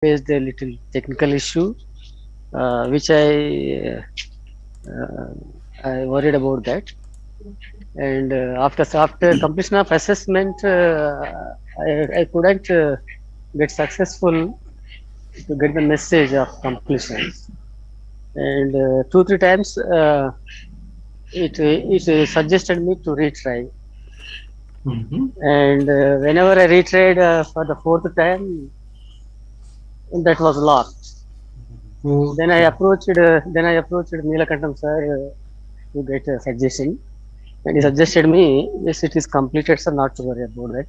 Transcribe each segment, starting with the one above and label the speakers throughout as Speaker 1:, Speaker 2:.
Speaker 1: faced a little technical issue, which uh, I worried about that. And after completion of assessment, I couldn't get successful to get the message of completion. And 2 3 times it suggested me to retry.
Speaker 2: Mhm.
Speaker 1: And whenever I retried for the fourth time, that was lost.
Speaker 2: Okay.
Speaker 1: Then I approached Neelakantam sir to get a suggestion, and he suggested me, yes, it is completed, sir, not to worry about that.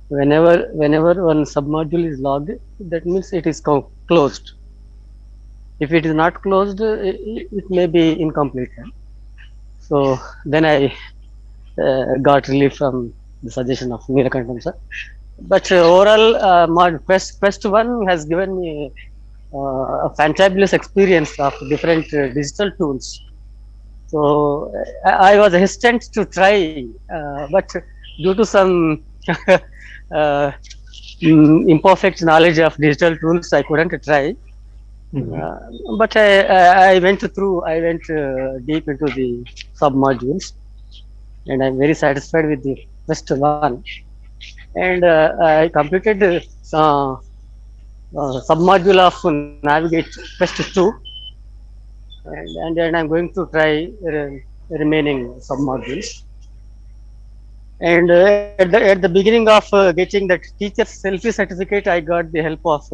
Speaker 1: Whenever one submodule is logged, that means it is closed. If it is not closed, it may be incomplete. So then I got relief from the suggestion of Neelakantam sir. But overall, my quest one has given me a fantabulous experience of different digital tools. So I was hesitant to try, but due to some uh, imperfect knowledge of digital tools, I couldn't try.
Speaker 2: Mhm.
Speaker 1: Uh, but I went through. I went deep into the sub modules, and I'm very satisfied with the first one. And I completed submodule of Navigate Quest 2, and then I'm going to try remaining submodules. And at the beginning of getting that teacher selfie certificate, I got the help of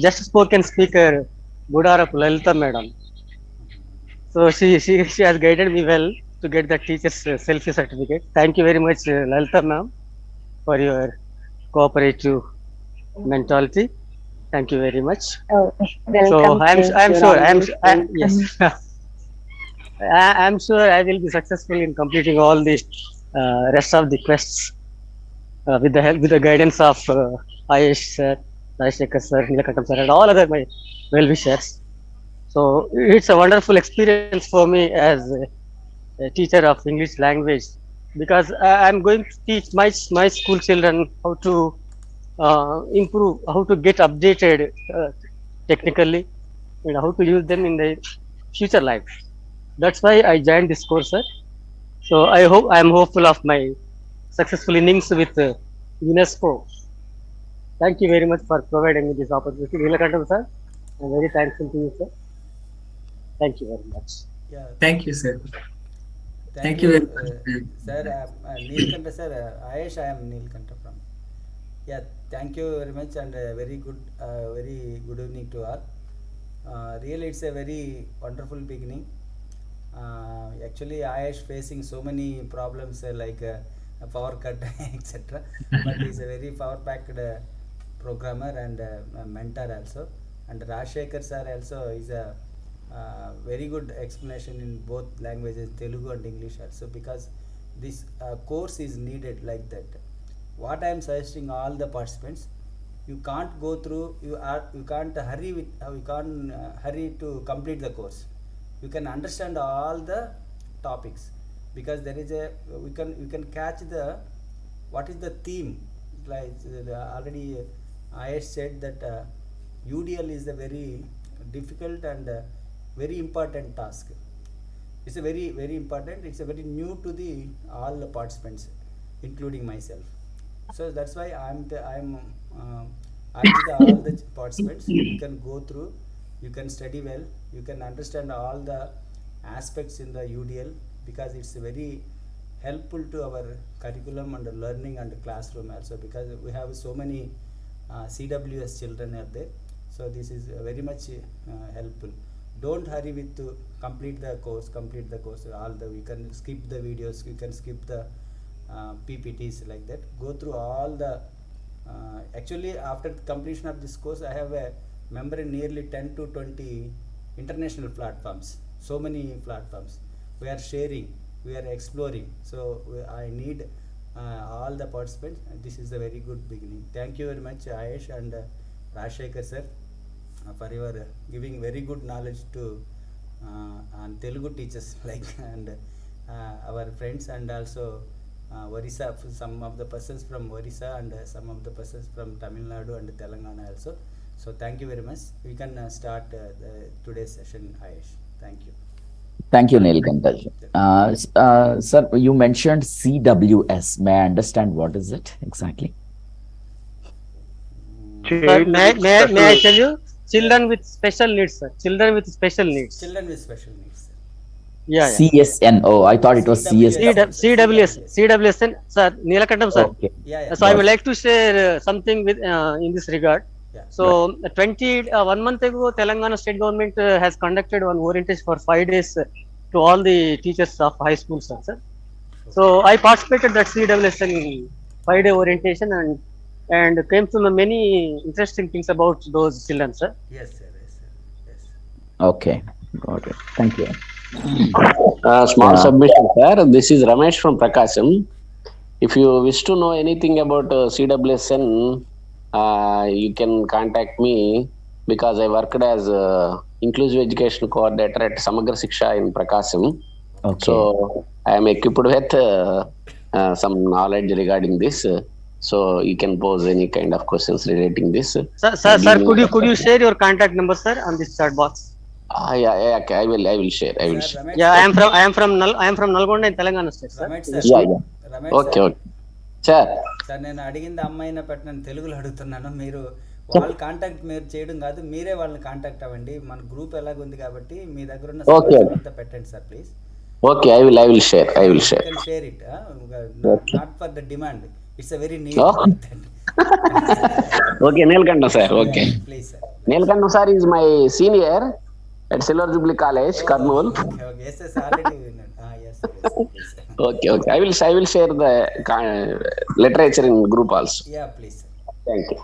Speaker 1: just spoken speaker Budarapu Lalita madam. So she has guided me well to get the teacher's selfie certificate. Thank you very much, Lalita ma'am, for your cooperative mentality. Thank you very much.
Speaker 3: Oh,
Speaker 1: So
Speaker 3: welcome. Thank
Speaker 1: I'm
Speaker 3: you,
Speaker 1: sure
Speaker 3: always
Speaker 1: yes.
Speaker 3: welcome.
Speaker 1: I'm sure I will be successful in completing all the rest of the quests with the guidance of Ayesh sir, Rajshekar sir, Nilakatam sir, and all other my well wishers. So it's a wonderful experience for me as a teacher of English language, because I'm going to teach my school children how to improve, how to get updated technically, and how to use them in the future life. That's why I joined this course, sir. So I am hopeful of my successful innings with UNESCO. Thank you very much for providing me this opportunity. Neelakantam sir, I'm very thankful to you, sir. Thank you very much.
Speaker 4: Yeah,
Speaker 2: Thank you, sir.
Speaker 4: thank
Speaker 2: Thank you
Speaker 4: you,
Speaker 2: very much.
Speaker 4: sir. Neelkanta sir, Ayesh, I am Neelkanta from. Yeah, thank you very much and very good evening to all. Really, it's a very wonderful beginning. Actually, Ayesh facing so many problems like a power cut, etc. But he's a very power packed programmer and a mentor also. And Rajshekar sir also is a very good explanation in both languages, Telugu and English also, because this course is needed like that. What I am suggesting all the participants, you can't go through, you can't hurry with you can't hurry to complete the course. You can understand all the topics, because there is a we can catch the what is the theme, like already Ayesh said that UDL is a very difficult and very important task. It's a very important, it's a very new to the all the participants, including myself. So that's why uh, I urge all the participants, you can go through, you can study well, you can understand all the aspects in the UDL, because it's very helpful to our curriculum and learning and classroom also, because we have so many CWS children are there. So this is very much helpful. Don't hurry with to complete the course all the, we can skip the videos, we can skip the PPTs like that. Go through all the actually after completion of this course, I have a member in nearly 10 to 20 international platforms. So many platforms. We are sharing, we are exploring. So I need all the participants. This is a very good beginning. Thank you very much, Ayesh and Rajshekar sir, for your giving very good knowledge to and Telugu teachers like and our friends, and also Orissa, some of the persons from Orissa and some of the persons from Tamil Nadu and Telangana also. So thank you very much. We can start today's session, Ayesh. Thank you.
Speaker 3: Thank you, Neelkanth. Sir, you mentioned CWS. May I understand what is it exactly?
Speaker 1: Sir, may I tell you? Children with special needs, sir. Children with special needs.
Speaker 4: Children with special needs, sir.
Speaker 1: Yeah, yeah.
Speaker 3: CSNO. I thought it was CSN.
Speaker 1: CWSN, sir. Neelakantam, sir.
Speaker 3: Okay.
Speaker 4: Yeah.
Speaker 1: So I would like to share something with in this regard.
Speaker 4: Yeah.
Speaker 1: So 1 month ago, Telangana state government has conducted one orientation for 5 days to all the teachers of high school, sir. So I participated that CWSN 5-day orientation and came to know many interesting things about those children, sir.
Speaker 4: Yes, sir. Yes.
Speaker 3: Okay. Got it. Thank you.
Speaker 5: Small submission, sir. This is Ramesh from Prakasam. If you wish to know anything about CWSN, you can contact me because I worked as inclusive education coordinator at Samagra Shiksha in Prakasam.
Speaker 3: Okay.
Speaker 5: So I am equipped with some knowledge regarding this. So you can pose any kind of questions relating this.
Speaker 1: Sir, could you share your contact number, sir, on this chat box?
Speaker 5: Yeah. Okay. I will share.
Speaker 4: Sir, Ramesh,
Speaker 1: Yeah, I am from Nalgonda in Telangana state, sir.
Speaker 4: Ramesh, sir.
Speaker 5: Yeah.
Speaker 4: Ramesh,
Speaker 5: Okay. Sir.
Speaker 4: Sir నేను అడిగింది అమ్మాయిన పెట్టిన తెలుగులో అడుగుతున్నాను. మీరు వాళ్ళ contact మీరు చేయడం కాదు, మీరే వాళ్ళని కాంటాక్ట్ అవ్వండి. మన గ్రూప్ ఎలాగుంది కాబట్టి మీ దగ్గర ఉన్న సమాచారం అంతా పెట్టండి sir, please.
Speaker 5: Okay, I will share.
Speaker 4: You can share it. Not for the demand. It's a very need.
Speaker 5: Okay, Neelkantam sir. Okay.
Speaker 4: Please, sir.
Speaker 5: Neelkantam sir is my senior at Silver Jubilee College, Kurnool.
Speaker 4: Okay. Yes, sir. Already. Yes. Please.
Speaker 5: Okay. I will share the literature in group also.
Speaker 4: Yeah, please, sir.
Speaker 5: Thank you.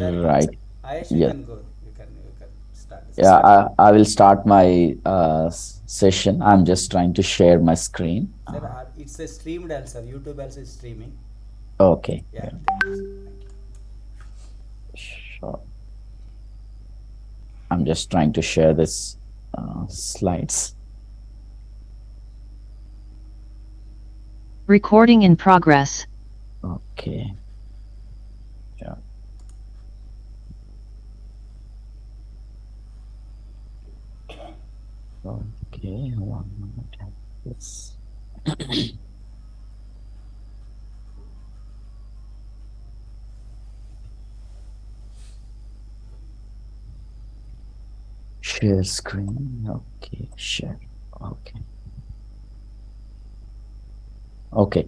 Speaker 4: Sir,
Speaker 3: Right.
Speaker 4: Ayesh, you
Speaker 3: Yeah.
Speaker 4: can go. You can start.
Speaker 3: Yeah, I will start my session. I'm just trying to share my screen.
Speaker 4: Sir, it's a streamed also. YouTube also is streaming.
Speaker 3: Okay.
Speaker 4: Yeah. Thank you.
Speaker 3: Sure. I'm just trying to share this slides.
Speaker 6: Recording in progress.
Speaker 3: Okay. Yeah. Okay, one minute. Yes. Share screen. Okay, share. Okay.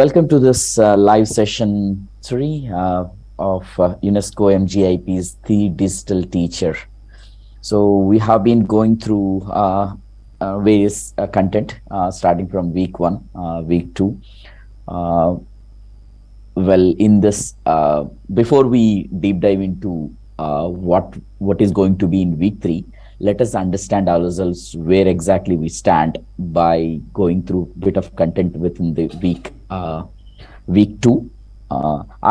Speaker 3: Welcome to this live session 3 of UNESCO MGIP's The Digital Teacher. So we have been going through various content starting from week 1, week 2. Well, in this, before we deep dive into what is going to be in week 3, let us understand ourselves where exactly we stand by going through a bit of content within the week 2.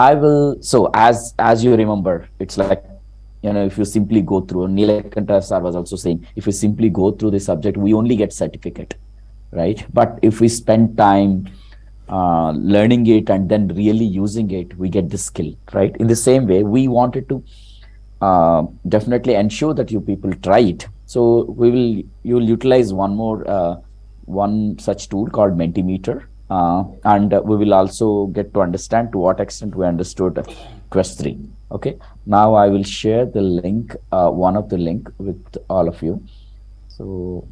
Speaker 3: I will, so as you remember, it's like, if you simply go through, Neelkanth sir was also saying, if you simply go through the subject, we only get certificate, right? But if we spend time learning it and then really using it, we get the skill, right? In the same way, we wanted to definitely ensure that you people try it. So you will utilize one such tool called Mentimeter, and we will also get to understand to what extent we understood Quest 3. Okay, now I will share the link, one of the link with all of you. So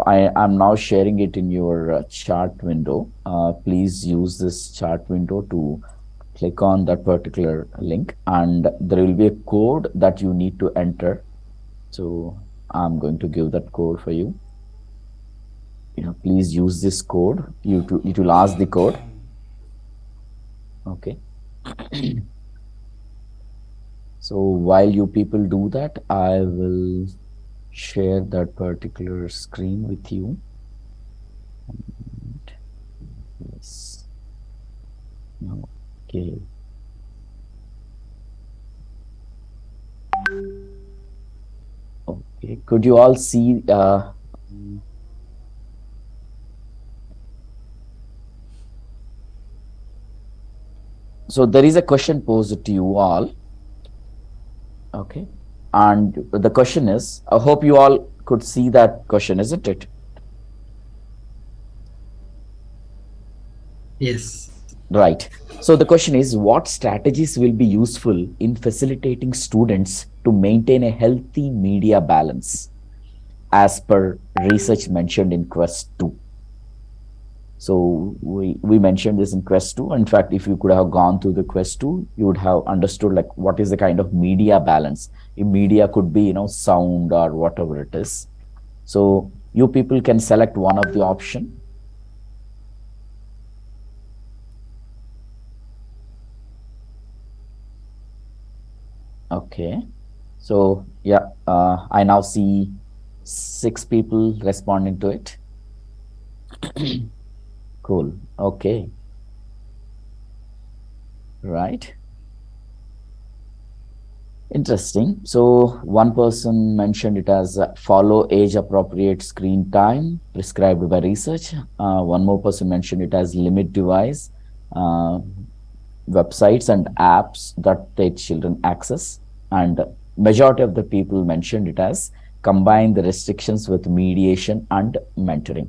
Speaker 3: I am now sharing it in your chart window. Please use this chart window to click on that particular link, and there will be a code that you need to enter. So I'm going to give that code for you. Please use this code. It will ask the code. Okay. So while you people do that, I will share that particular screen with you. Yes. Okay. Okay. Could you all see So there is a question posed to you all. Okay. And the question is, I hope you all could see that question, isn't it?
Speaker 2: Yes.
Speaker 3: Right. So the question is, what strategies will be useful in facilitating students to maintain a healthy media balance as per research mentioned in Quest 2? So we mentioned this in Quest 2. In fact, if you could have gone through the Quest 2, you would have understood like what is the kind of media balance. If media could be, sound or whatever it is. So you people can select one of the option. Okay. So yeah, I now see 6 people responding to it. Cool. Okay. Right. Interesting. So one person mentioned it as follow age appropriate screen time prescribed by research. One more person mentioned it as limit device, websites and apps that their children access. And majority of the people mentioned it as combine the restrictions with mediation and mentoring.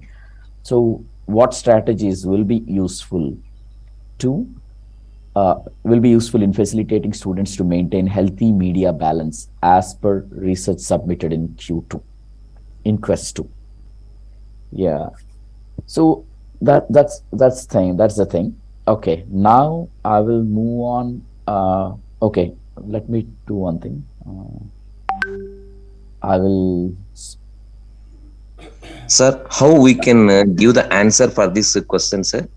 Speaker 3: So what strategies will be useful in facilitating students to maintain healthy media balance as per research submitted in Q2, in Quest 2. Yeah. So that's the thing. Okay. Now I will move on. Okay. Let me do one thing. I will.
Speaker 6: Sir, how we can give the answer for this question, sir?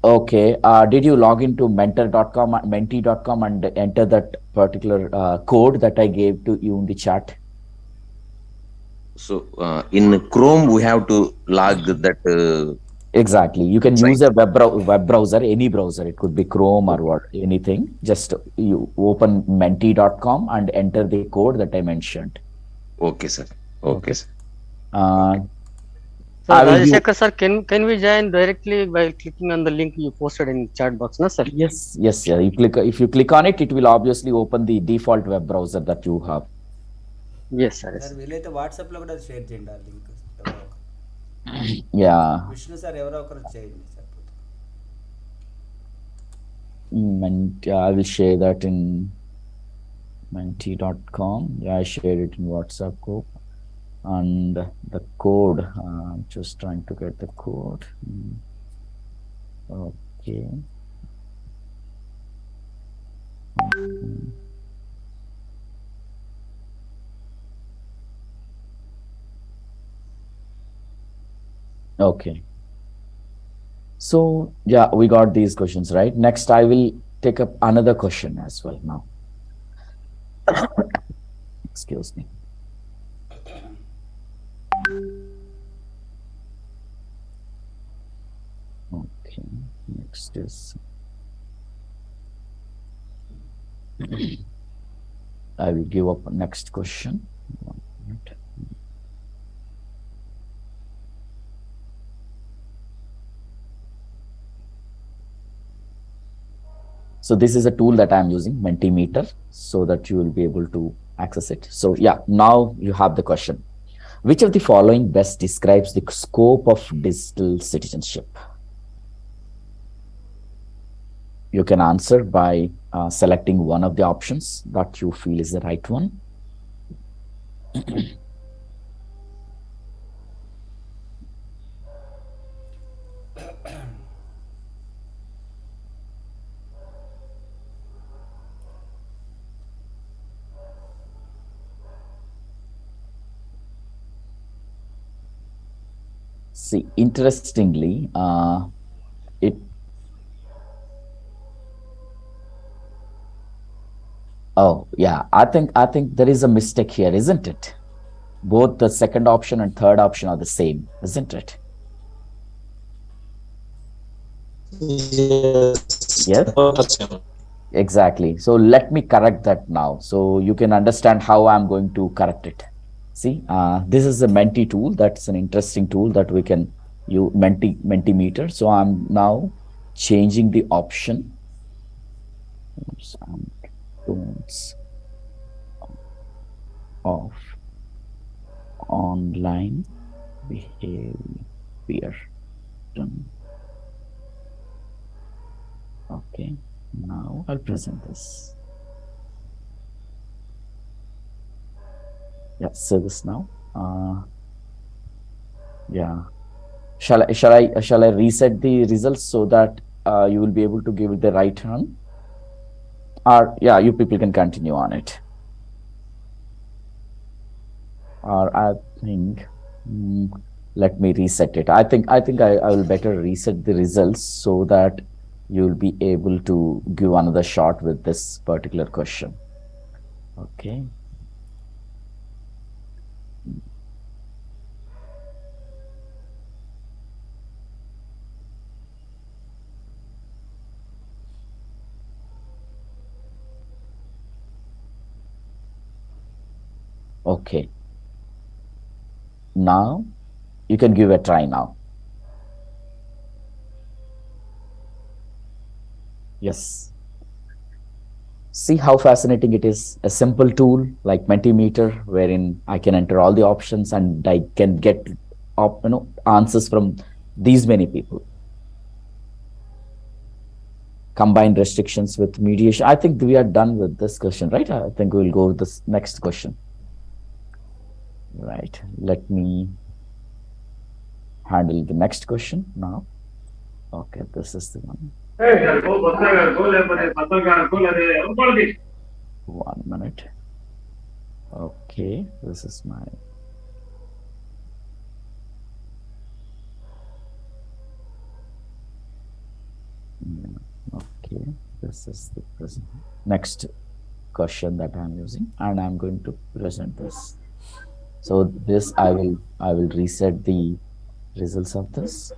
Speaker 3: Okay. Did you log into menti.com and enter that particular code that I gave to you in the chat?
Speaker 6: So in Chrome, we have to log that.
Speaker 3: Exactly. You can
Speaker 6: site.
Speaker 3: use a web browser, any browser. It could be Chrome or what, anything. Just you open menti.com and enter the code that I mentioned.
Speaker 6: Okay, sir. Okay, sir.
Speaker 1: So Rajashekar sir, can we join directly by clicking on the link you posted in chat box, no sir?
Speaker 3: Yes. If you click on it, it will obviously open the default web browser that you have.
Speaker 1: Yes sir.
Speaker 4: Sir వీలైతే వాట్సాప్లో కూడా share చేయండి ఆ link ఎవరో ఒకరు.
Speaker 3: Yeah.
Speaker 4: Vishnu sir ఎవరో ఒకరు చేయండి సరిపోతుంది.
Speaker 3: I will share that in menti.com. Yeah, I shared it in WhatsApp group. And the code, I'm just trying to get the code. Okay. Okay. So yeah, we got these questions, right? Next, I will take up another question as well now. Excuse me. Okay, next is I will give up next question. 1 minute. So this is a tool that I'm using, Mentimeter, so that you will be able to access it. So yeah, now you have the question. Which of the following best describes the scope of digital citizenship? You can answer by selecting one of the options that you feel is the right one. See, interestingly, it oh yeah, I think there is a mistake here, isn't it? Both the second option and third option are the same, isn't it? Yes. Exactly. So let me correct that now, so you can understand how I'm going to correct it. See, this is a Menti tool. That's an interesting tool that we can use, Mentimeter. So I'm now changing the option. do's and don'ts of online behavior. Done. Okay, now I'll present this. Yeah, so this now. Yeah. Shall I reset the results so that you will be able to give it the right hand? Or yeah, you people can continue on it. Or I think let me reset it. I think I will better reset the results so that you'll be able to give another shot with this particular question. Okay. Okay. Now you can give a try now. Yes. See how fascinating it is. A simple tool like Mentimeter, wherein I can enter all the options and I can get answers from these many people. Combined restrictions with mediation. I think we are done with this question, right? I think we'll go with this next question. Right. Let me handle the next question now. Okay, this is the one. 1 minute. Okay, this is my okay, this is the present next question that I'm using, and I'm going to present this. So this I will reset the results of this,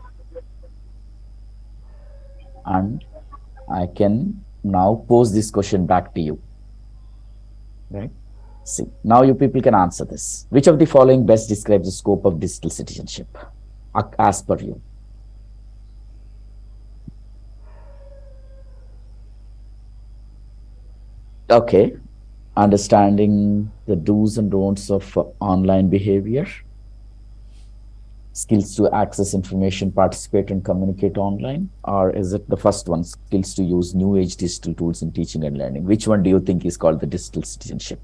Speaker 3: and I can now pose this question back to you. Right? See, now you people can answer this. Which of the following best describes the scope of digital citizenship as per you? Okay, understanding the do's and don'ts of online behavior, skills to access information, participate and communicate online, or is it the first one, skills to use new age digital tools in teaching and learning? Which one do you think is called the digital citizenship?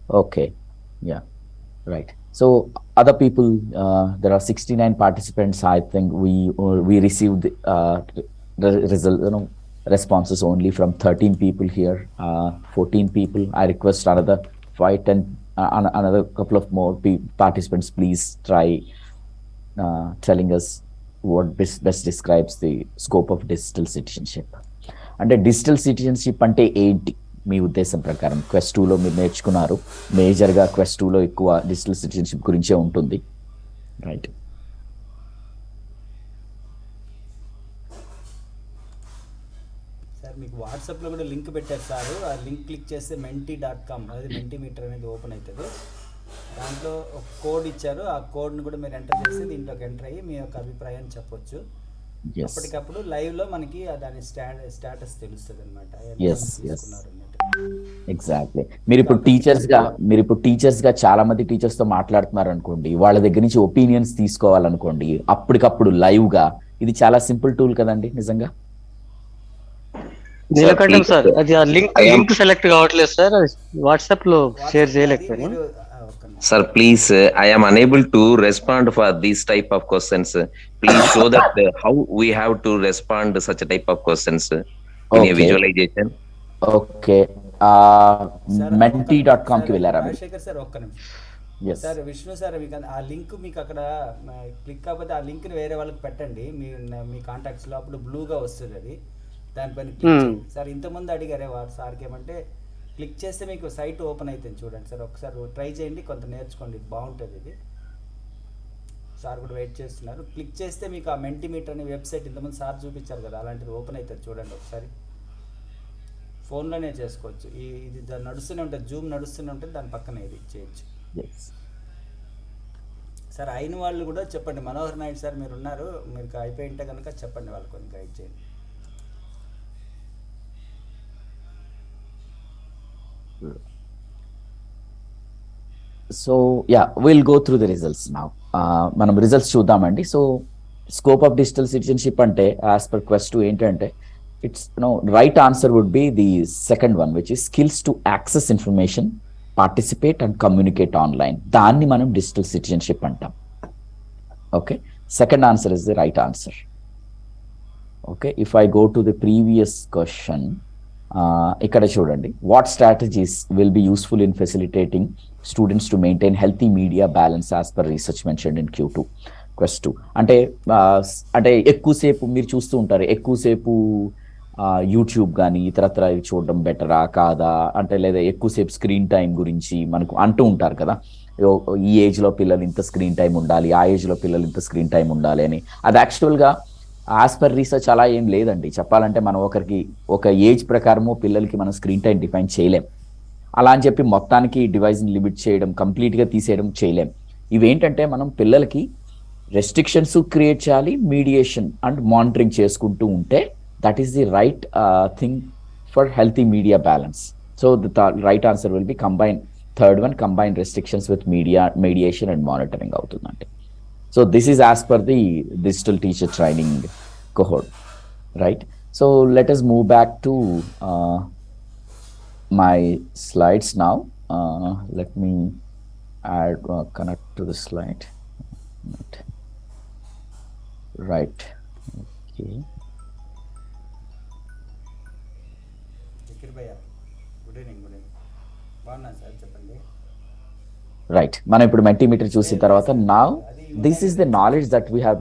Speaker 3: Okay, yeah, right. So other people, there are 69 participants. I think we received result, responses only from 13 people here, 14 people. I request another 5, 10, another couple of more participants. Please try telling us what best describes the scope of digital citizenship. అంటే digital citizenship అంటే ఏంటి మీ ఉద్దేశం ప్రకారం? Quest 2లో మీరు నేర్చుకున్నారు, మేజర్గా quest 2లో ఎక్కువ డిజిటల్ సిటిజన్షిప్ గురించే ఉంటుంది, రైట్?
Speaker 4: సార్ మీకు వాట్సాప్లో కూడా లింక్ పెట్టారు సార్. ఆ లింక్ క్లిక్ చేస్తే menti.com, అది Mentimeter అనేది ఓపెన్ అవుతుంది. దాంట్లో ఒక కోడ్ ఇచ్చారు. ఆ కోడ్ని కూడా మీరు ఎంటర్ చేసి దీంట్లోకి ఎంటర్ అయ్యి మీ యొక్క అభిప్రాయాన్ని చెప్పొచ్చు. అప్పటికప్పుడు లైవ్ లో మనకి దాని స్టేటస్ తెలుస్తుంది అనమాట.
Speaker 3: ఎగ్జాక్ట్లీ. మీరు ఇప్పుడు టీచర్స్ గా చాలా మంది టీచర్స్ తో మాట్లాడుతున్నారు అనుకోండి, వాళ్ళ దగ్గర నుంచి ఒపీనియన్స్ తీసుకోవాలనుకోండి, అప్పటికప్పుడు లైవ్ గా, ఇది చాలా సింపుల్ టూల్ కదండి నిజంగా.
Speaker 1: నీలకంఠం సార్, అది ఆ లింక్ సెలెక్ట్ కావట్లేదు సార్, వాట్సాప్ లో షేర్ చేయలేకపోయాను.
Speaker 6: Sir, please, I am unable to respond for these type of questions. Please show that how we have to respond to such a type of questions in a visualization.
Speaker 3: Okay. menti.com కి వెళ్ళారా?
Speaker 4: Rajasekhar sir ఒక్క నిమిషం sir. Vishnu sir, మీకు ఆ link మీకు అక్కడ click కాకపోతే ఆ లింక్ని వేరే వాళ్ళకి పెట్టండి మీ కాంటాక్ట్స్లో, అప్పుడు బ్లూగా వస్తుంది అది, దానిపైన క్లిక్ చేయండి సార్. ఇంతకుముందు అడిగారే వారు సార్కి ఏమంటే క్లిక్ చేస్తే మీకు సైట్ ఓపెన్ అవుతుంది చూడండి సార్, ఒకసారి ట్రై చేయండి, కొంత నేర్చుకోండి, బాగుంటుంది ఇది. సార్ కూడా వెయిట్ చేస్తున్నారు. క్లిక్ చేస్తే మీకు ఆ Mentimeter అనే వెబ్సైట్ ఇంతకుముందు సార్ చూపించారు కదా, అలాంటిది ఓపెన్ అవుతుంది చూడండి ఒకసారి. ఫోన్లోనే చేసుకోవచ్చు, ఇది నడుస్తూనే ఉంటుంది, జూమ్ నడుస్తూనే ఉంటుంది, దాని పక్కన ఇది చేయొచ్చు. సార్ అయిన వాళ్ళు కూడా చెప్పండి. మనోహర్ నాయుడు సార్ మీరు ఉన్నారు, మీరు అయిపోయి ఉంటే కనుక చెప్పండి, వాళ్ళు కొన్ని గైడ్ చేయండి.
Speaker 3: So yeah will go through the results now. మనం రిజల్ట్స్ చూద్దామండి. So scope of digital citizenship అంటే యాజ్ పర్ క్వెస్ట్ ఏంటంటే it's right answer would be the second one which is skills to access information, participate and communicate online. దాన్ని మనం digital citizenship అంటాం. Okay, second answer is the right answer. Okay, if I go to the previous question, ఇక్కడ చూడండి, what strategies will be useful in facilitating students to maintain healthy media balance as per research mentioned in Q2 quest 2. అంటే ఎక్కువసేపు మీరు చూస్తూ ఉంటారు, ఎక్కువసేపు YouTube కానీ ఇతరత్ర చూడడం బెటరా కాదా అంటే, లేదా ఎక్కువసేపు స్క్రీన్ టైం గురించి మనకు అంటూ ఉంటారు కదా, ఈ ఏజ్లో పిల్లలు ఇంత స్క్రీన్ టైం ఉండాలి, ఆ ఏజ్లో పిల్లలు ఇంత స్క్రీన్ టైం ఉండాలి అని. అది యాక్చువల్గా యాజ్ పర్ రీసెర్చ్ అలా ఏం లేదండి. చెప్పాలంటే మనం ఒక ఏజ్ ప్రకారము పిల్లలకి మనం స్క్రీన్ టైం డిఫైన్ చేయలేం. అలా అని చెప్పి మొత్తానికి డివైస్ని లిమిట్ చేయడం, కంప్లీట్గా తీసేయడం చేయలేం. ఇవేంటంటే మనం పిల్లలకి రెస్ట్రిక్షన్స్ క్రియేట్ చేయాలి, మీడియేషన్ అండ్ మానిటరింగ్ చేసుకుంటూ ఉంటే that is the right thing for healthy media balance. So the right answer will be third one, combine restrictions with mediation and monitoring అవుతుందండి. So this is as per the digital teacher training cohort, right? So let us move back to my slides now. Let me add connect to the slide. Right. Okay.
Speaker 4: Zakir భయ్యా, good evening. బాగున్నా sir, చెప్పండి.
Speaker 3: Right, మనం ఇప్పుడు multimeter చూసిన తర్వాత నా this is the knowledge that we have,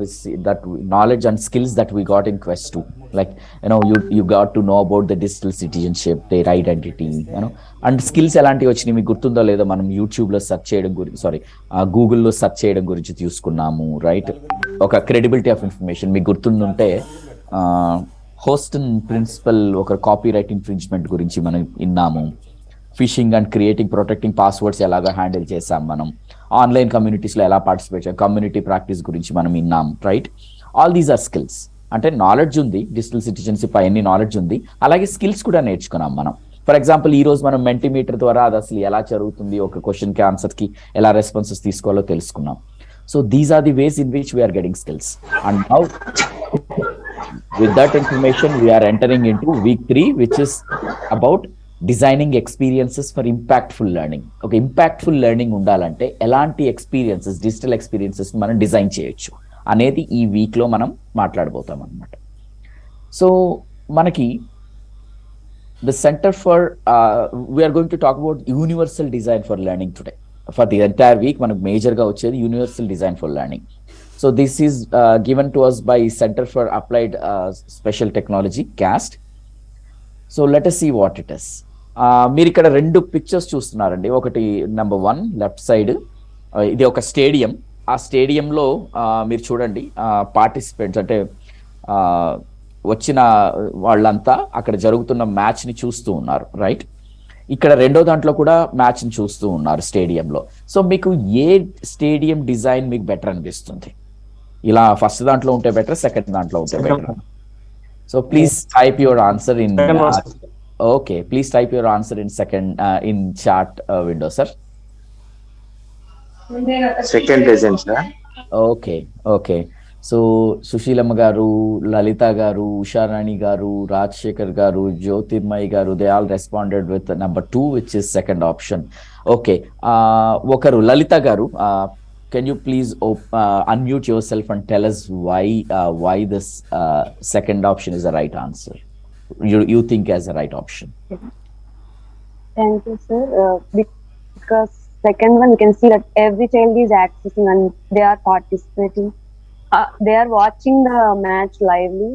Speaker 3: knowledge and skills that we got in Quest 2. Like, you got to know about the digital citizenship, their identity, and skills elanti vachini meeku gurtundo ledo manam YouTube lo search cheyadam gurinchi, Google lo search cheyadam gurinchi తీసుకున్నాము, right? ఒక credibility of information మీకు గుర్తుండుంటే host and principal ఒక copyright infringement గురించి మనం విన్నాము. Fishing and creating protecting passwords ఎలాగ handle చేసాం మనం. ఆన్లైన్ కమ్యూనిటీస్లో ఎలా పార్టిసిపేట్ చేయాలి, కమ్యూనిటీ ప్రాక్టీస్ గురించి మనం విన్నాం, right? All these are skills. అంటే నాలెడ్జ్ ఉంది, డిజిటల్ సిటిజన్షిప్ అన్ని నాలెడ్జ్ ఉంది, అలాగే స్కిల్స్ కూడా నేర్చుకున్నాం మనం. ఫర్ ఎగ్జాంపుల్ ఈ రోజు మనం మెంటీమీటర్ ద్వారా అది అసలు ఎలా జరుగుతుంది, ఒక క్వశ్చన్కి ఆన్సర్కి ఎలా రెస్పాన్సెస్ తీసుకోవాలో తెలుసుకున్నాం. So these are the ways in which we're getting skills. And now with that information we are entering into week 3, which is about designing experiences for impactful learning. ఒక ఇంపాక్ట్ఫుల్ లెర్నింగ్ ఉండాలంటే ఎలాంటి experiences, digital experiences మనం design చేయొచ్చు అనేది ఈ వీక్లో మనం మాట్లాడబోతాం అన్నమాట. సో మనకి the centre for we're going to talk about universal design for learning today. For the entire week మనకు మేజర్గా వచ్చేది universal design for learning. So this is given to us by centre for applied special technology, CAST. So let us see what it is. మీరు ఇక్కడ 2 pictures చూస్తున్నారండి. ఒకటి number 1 left side, ఇది ఒక stadium. ఆ స్టేడియంలో మీరు చూడండి పార్టిసిపెంట్స్ అంటే వచ్చిన వాళ్ళంతా అక్కడ జరుగుతున్న మ్యాచ్ని చూస్తూ ఉన్నారు, రైట్? ఇక్కడ రెండో దాంట్లో కూడా మ్యాచ్ని చూస్తూ ఉన్నారు స్టేడియంలో. సో మీకు ఏ స్టేడియం డిజైన్ మీకు బెటర్ అనిపిస్తుంది? ఇలా ఫస్ట్ దాంట్లో ఉంటే బెటర్, సెకండ్ దాంట్లో ఉంటే better? So please type your answer in okay, please type your answer in in chat window, sir.
Speaker 7: Second design, sir.
Speaker 3: Okay. So Sushilamma garu, Lalita garu, Usharani garu, Rajshekhar garu, Jyotirmay garu, they all responded with number 2, which is second option. Okay, okaru Lalita garu, can you please unmute yourself and tell us why this second option is the right answer? You think as a right option?
Speaker 8: Thank you, sir. Because second one, you can see that every child is accessing and they are participating. They are watching the match lively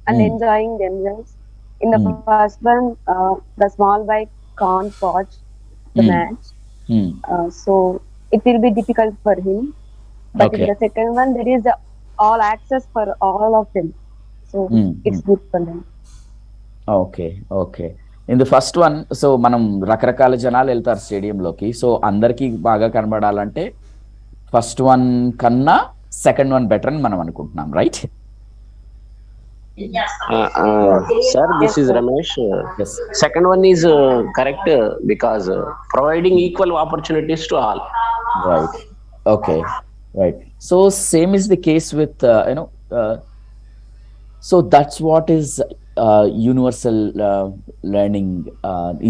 Speaker 8: and enjoying themselves. In the first one, the small boy can't watch the match. So it will be difficult for him. But in the second one, there is all access for all of them. So it's good for them.
Speaker 3: Okay. In the first one, so మనం రకరకాల జనాలు వెళ్తారు స్టేడియంలోకి. So అందరికీ బాగా కనబడాలంటే first one కన్నా second one better అని మనం అనుకుంటున్నాం, right?
Speaker 5: Sir, this is Ramesh.
Speaker 3: Yes.
Speaker 5: Second one is correct because providing equal opportunities to all.
Speaker 3: Right. Okay. Right. So same is the case with so that's what is universal learning,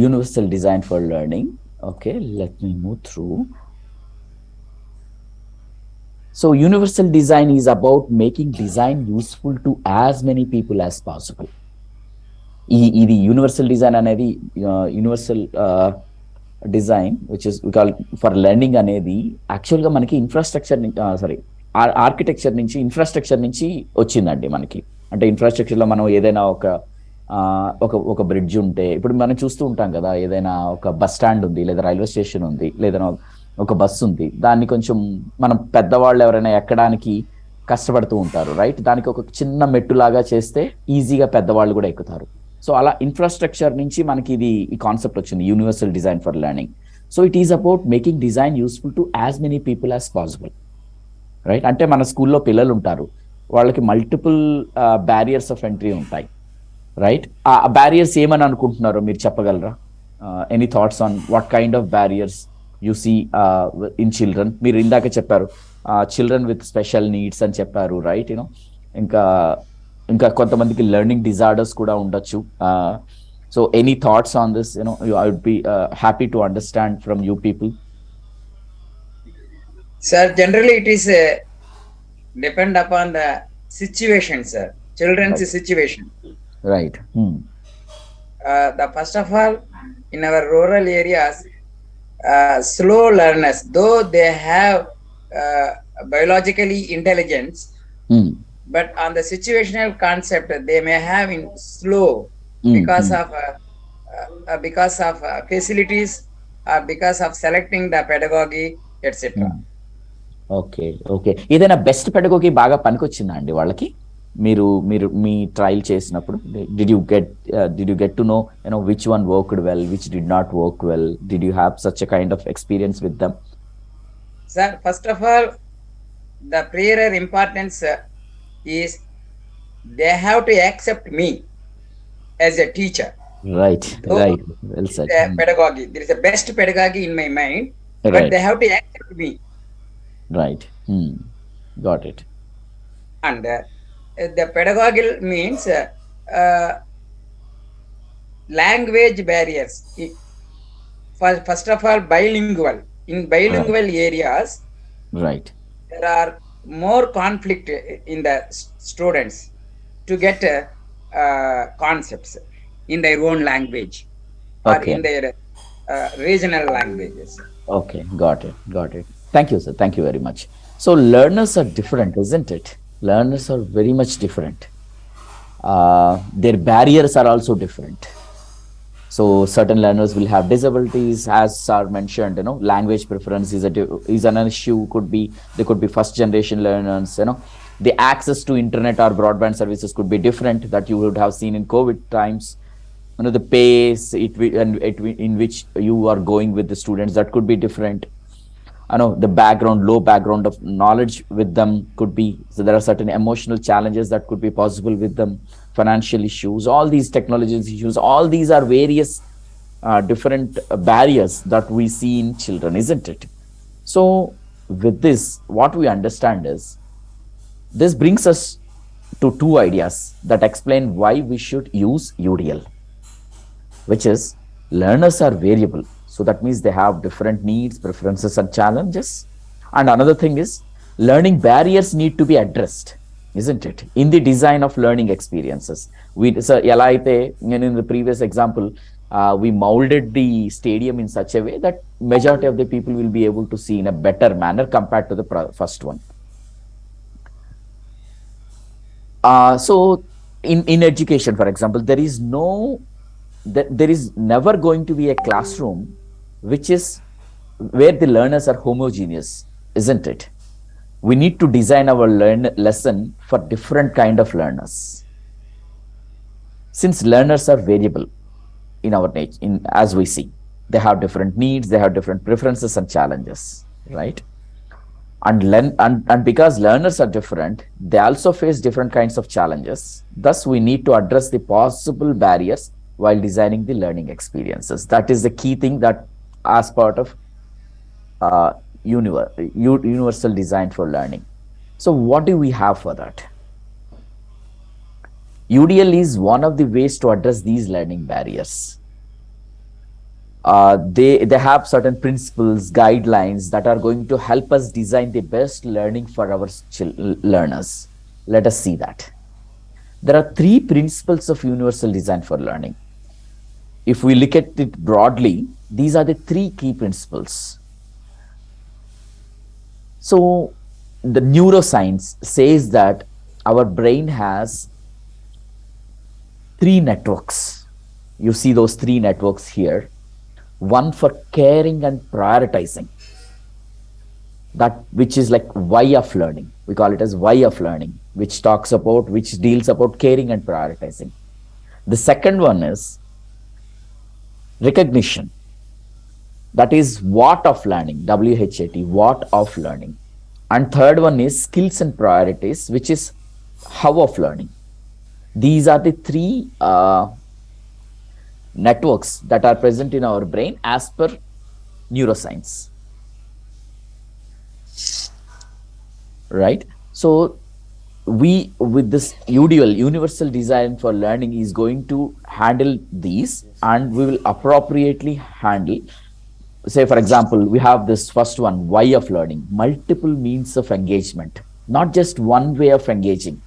Speaker 3: universal design for learning. Okay, let me move through. So universal design is about making design useful to as many people as possible. ఇది universal design అనేది universal design which is we call for learning అనేది యాక్చువల్గా మనకి infrastructure architecture నుంచి infrastructure నుంచి వచ్చిందండి మనకి. అంటే ఇన్ఫ్రాస్ట్రక్చర్లో మనం ఏదైనా ఒక బ్రిడ్జ్ ఉంటే, ఇప్పుడు మనం చూస్తూ ఉంటాం కదా, ఏదైనా ఒక బస్ స్టాండ్ ఉంది, లేదా రైల్వే స్టేషన్ ఉంది, లేదా ఒక బస్సు ఉంది, దాన్ని కొంచెం మనం పెద్దవాళ్ళు ఎవరైనా ఎక్కడానికి కష్టపడుతూ ఉంటారు, రైట్? దానికి ఒక చిన్న మెట్టులాగా చేస్తే ఈజీగా పెద్దవాళ్ళు కూడా ఎక్కుతారు. సో అలా ఇన్ఫ్రాస్ట్రక్చర్ నుంచి మనకి ఈ కాన్సెప్ట్ వచ్చింది, universal design for learning. So it is about making design useful to as many people as possible, right? అంటే మన స్కూల్లో పిల్లలు ఉంటారు, వాళ్ళకి మల్టిపుల్ బ్యారియర్స్ ఆఫ్ ఎంట్రీ ఉంటాయి, రైట్? ఆ బ్యారియర్స్ ఏమని అనుకుంటున్నారో మీరు చెప్పగలరా? Any thoughts on what kind of barriers you see in children? మీరు ఇందాక చెప్పారు చిల్డ్రన్ విత్ స్పెషల్ నీడ్స్ అని చెప్పారు, రైట్? ఇంకా కొంతమందికి లెర్నింగ్ డిజార్డర్స్ కూడా ఉండొచ్చు. So any thoughts on this? I would be happy to understand from you people.
Speaker 9: Sir, generally it is depend upon the situation, sir. Children's situation.
Speaker 3: Right.
Speaker 9: The first of all, in our rural areas, slow learners, though they have biologically intelligence, but on the situational concept, they may have in slow because of facilities, because of selecting the pedagogy, etc.
Speaker 3: Okay. ఏదైనా best pedagogy బాగా పనికొచ్చిందా అండి వాళ్ళకి? మీరు మీ trial చేసినప్పుడు did you get to know which one worked well, which did not work well? Did you have such a kind of experience with them?
Speaker 9: Sir, first of all, the prior importance is they have to accept me as a teacher.
Speaker 3: Right.
Speaker 9: So,
Speaker 3: Well said.
Speaker 9: Pedagogy, there is a best pedagogy in my mind, but
Speaker 3: Right.
Speaker 9: they have to accept me.
Speaker 3: Right. Got it.
Speaker 9: And the pedagogy means language barriers. First of all, bilingual. In bilingual areas,
Speaker 3: Right.
Speaker 9: there are more conflict in the students to get concepts in their own language or
Speaker 3: Okay.
Speaker 9: in their regional languages.
Speaker 3: Okay, got it. Thank you, sir. Thank you very much. So learners are different, isn't it? Learners are very much different. Their barriers are also different. So certain learners will have disabilities, as sir mentioned. Language preference is an issue. They could be first generation learners. The access to internet or broadband services could be different, that you would have seen in COVID times. The pace in which you are going with the students, that could be different. The low background of knowledge with them could be. So there are certain emotional challenges that could be possible with them, financial issues, all these technological issues, all these are various different barriers that we see in children, isn't it? So with this, what we understand is, this brings us to two ideas that explain why we should use UDL, which is learners are variable. So that means they have different needs, preferences, and challenges. And another thing is, learning barriers need to be addressed, isn't it? In the design of learning experiences. In the previous example, we molded the stadium in such a way that majority of the people will be able to see in a better manner compared to the first one. So in education, for example, there is never going to be a classroom which is where the learners are homogeneous, isn't it? We need to design our lesson for different kind of learners, since learners are variable in our nature. As we see, they have different needs, they have different preferences and challenges, right? And because learners are different, they also face different kinds of challenges. Thus, we need to address the possible barriers while designing the learning experiences. That is the key thing that as part of uh, universal design for learning. So what do we have for that? UDL is one of the ways to address these learning barriers. They have certain principles, guidelines that are going to help us design the best learning for our learners. Let us see that. There are 3 principles of universal design for learning. If we look at it broadly, these are the 3 key principles. So the neuroscience says that our brain has 3 networks. You see those 3 networks here. One for caring and prioritizing, that which is like Y of learning. We call it as Y of learning, which deals about caring and prioritizing. The second one is recognition. That is what of learning, WHAT, what of learning. And third one is skills and priorities, which is how of learning. These are the 3 networks that are present in our brain as per neuroscience. Right? So we, with this UDL, universal design for learning, is going to handle these, and we will appropriately handle. Say, for example, we have this first one, Y of learning, multiple means of engagement, not just one way of engaging.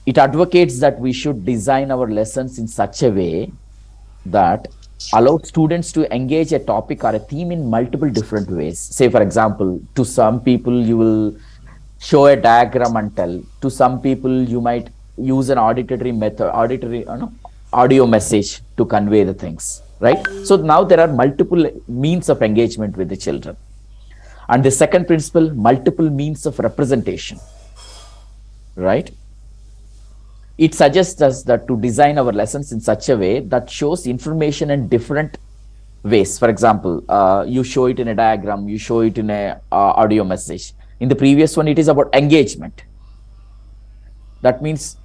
Speaker 3: It advocates that we should design our lessons in such a way that allows students to engage a topic or a theme in multiple different ways. Say, for example, to some people, you will show a diagram and tell. To some people, you might use an audio message to convey the things, right? So now there are multiple means of engagement with the children. And the second principle, multiple means of representation, right? It suggests us that to design our lessons in such a way that shows information in different ways. For example, you show it in a diagram, you show it in a audio message. In the previous one, it is about engagement. That means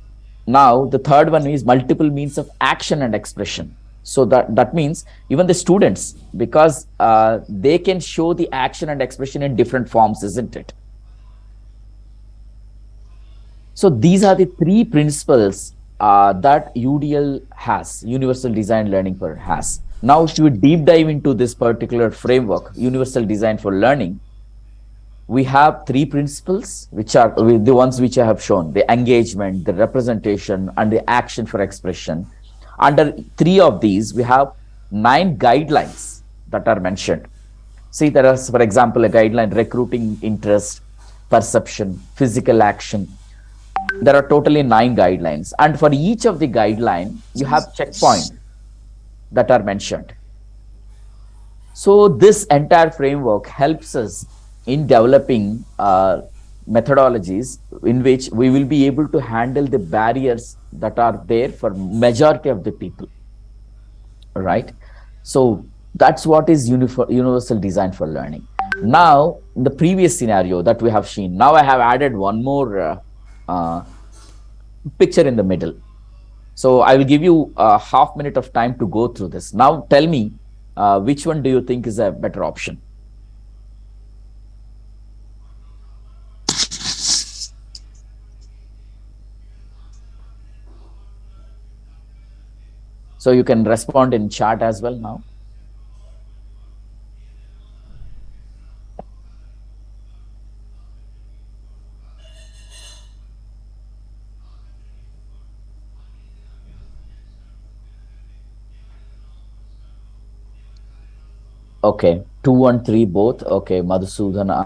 Speaker 3: now the third one is multiple means of action and expression. So that means even the students, because they can show the action and expression in different forms, isn't it? So these are the 3 principles that UDL has, Universal Design Learning has. Now, if you deep dive into this particular framework, Universal Design for Learning, we have 3 principles, which are the ones which I have shown: the engagement, the representation, and the action for expression. Under 3 of these, we have 9 guidelines that are mentioned. See, there is, for example, a guideline: recruiting interest, perception, physical action. There are totally 9 guidelines. And for each of the guideline, you have checkpoints that are mentioned. So this entire framework helps us in developing methodologies in which we will be able to handle the barriers that are there for majority of the people, right? So that's what is universal design for learning. Now, in the previous scenario that we have seen, now I have added one more picture in the middle. So I will give you a half minute of time to go through this. Now tell me, which one do you think is a better option? So you can respond in chat as well now. Okay, 2 and 3 both. Okay, Madhusudana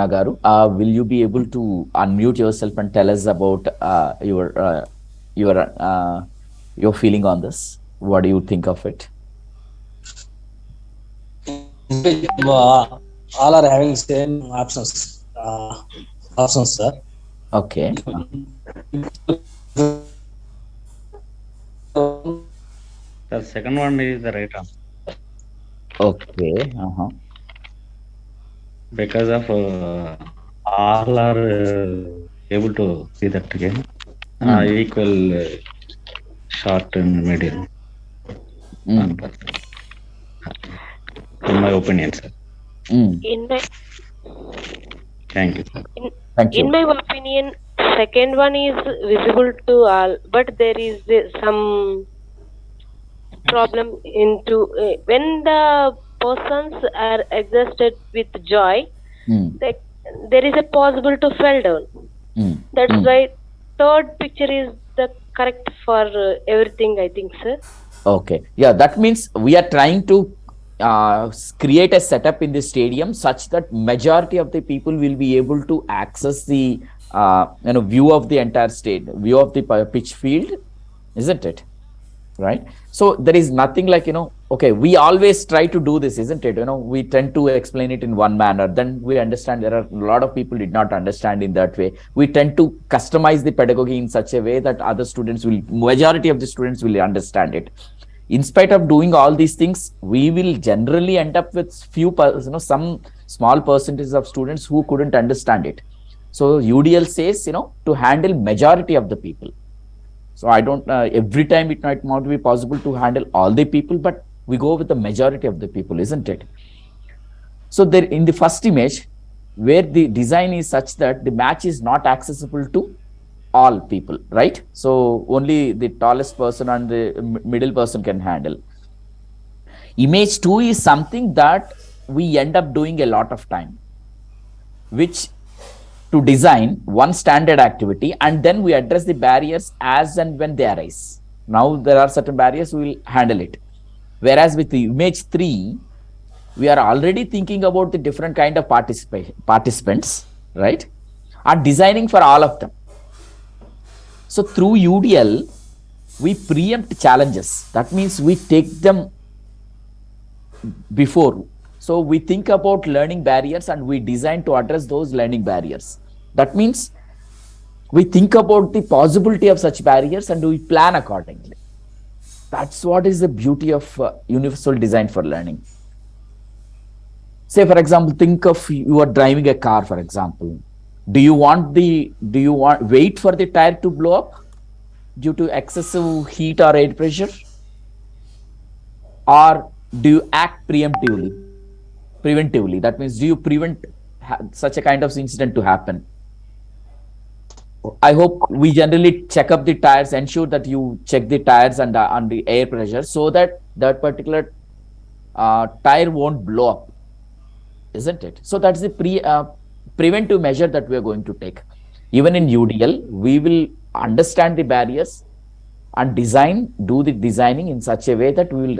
Speaker 3: Garu, will you be able to unmute yourself and tell us about your feeling on this? What do you think of it?
Speaker 10: All are having same options, sir.
Speaker 3: Okay.
Speaker 11: The second one is the right answer.
Speaker 3: Okay.
Speaker 11: because of all are able to see that game equal short and medium. In my opinion, sir.
Speaker 12: In my
Speaker 11: Thank you.
Speaker 12: in my opinion, second one is visible to all, but there is some problem into when the persons are exhausted with joy, there is a possible to fall down. That's why third picture is the correct for everything, I think, sir.
Speaker 3: Okay. Yeah, that means we are trying to create a setup in the stadium such that majority of the people will be able to access the view of the entire view of the pitch field, isn't it? Right. So there is nothing like, okay, we always try to do this, isn't it? We tend to explain it in one manner. Then we understand there are a lot of people did not understand in that way. We tend to customize the pedagogy in such a way that majority of the students will understand it. In spite of doing all these things, we will generally end up with some small percentage of students who couldn't understand it. So UDL says, to handle majority of the people. So I don't, every time it might not be possible to handle all the people, but we go with the majority of the people, isn't it? So there in the first image, where the design is such that the match is not accessible to all people, right? So only the tallest person and the middle person can handle. Image 2 is something that we end up doing a lot of time, which to design one standard activity, and then we address the barriers as and when they arise. Now there are certain barriers, we will handle it. Whereas with the image 3, we are already thinking about the different kind of participants, right? And designing for all of them. So through UDL, we preempt challenges. That means we take them before. So we think about learning barriers and we design to address those learning barriers. That means we think about the possibility of such barriers and we plan accordingly. That's what is the beauty of universal design for learning. Say, for example, think of you are driving a car, for example. Do you wait for the tire to blow up due to excessive heat or air pressure? Or do you act preventively? That means, do you prevent such a kind of incident to happen? I hope we generally check up the tires, ensure that you check the tires and on the air pressure so that that particular tire won't blow up, isn't it? So that's the preventive measure that we are going to take. Even in UDL, we will understand the barriers and do the designing in such a way that we will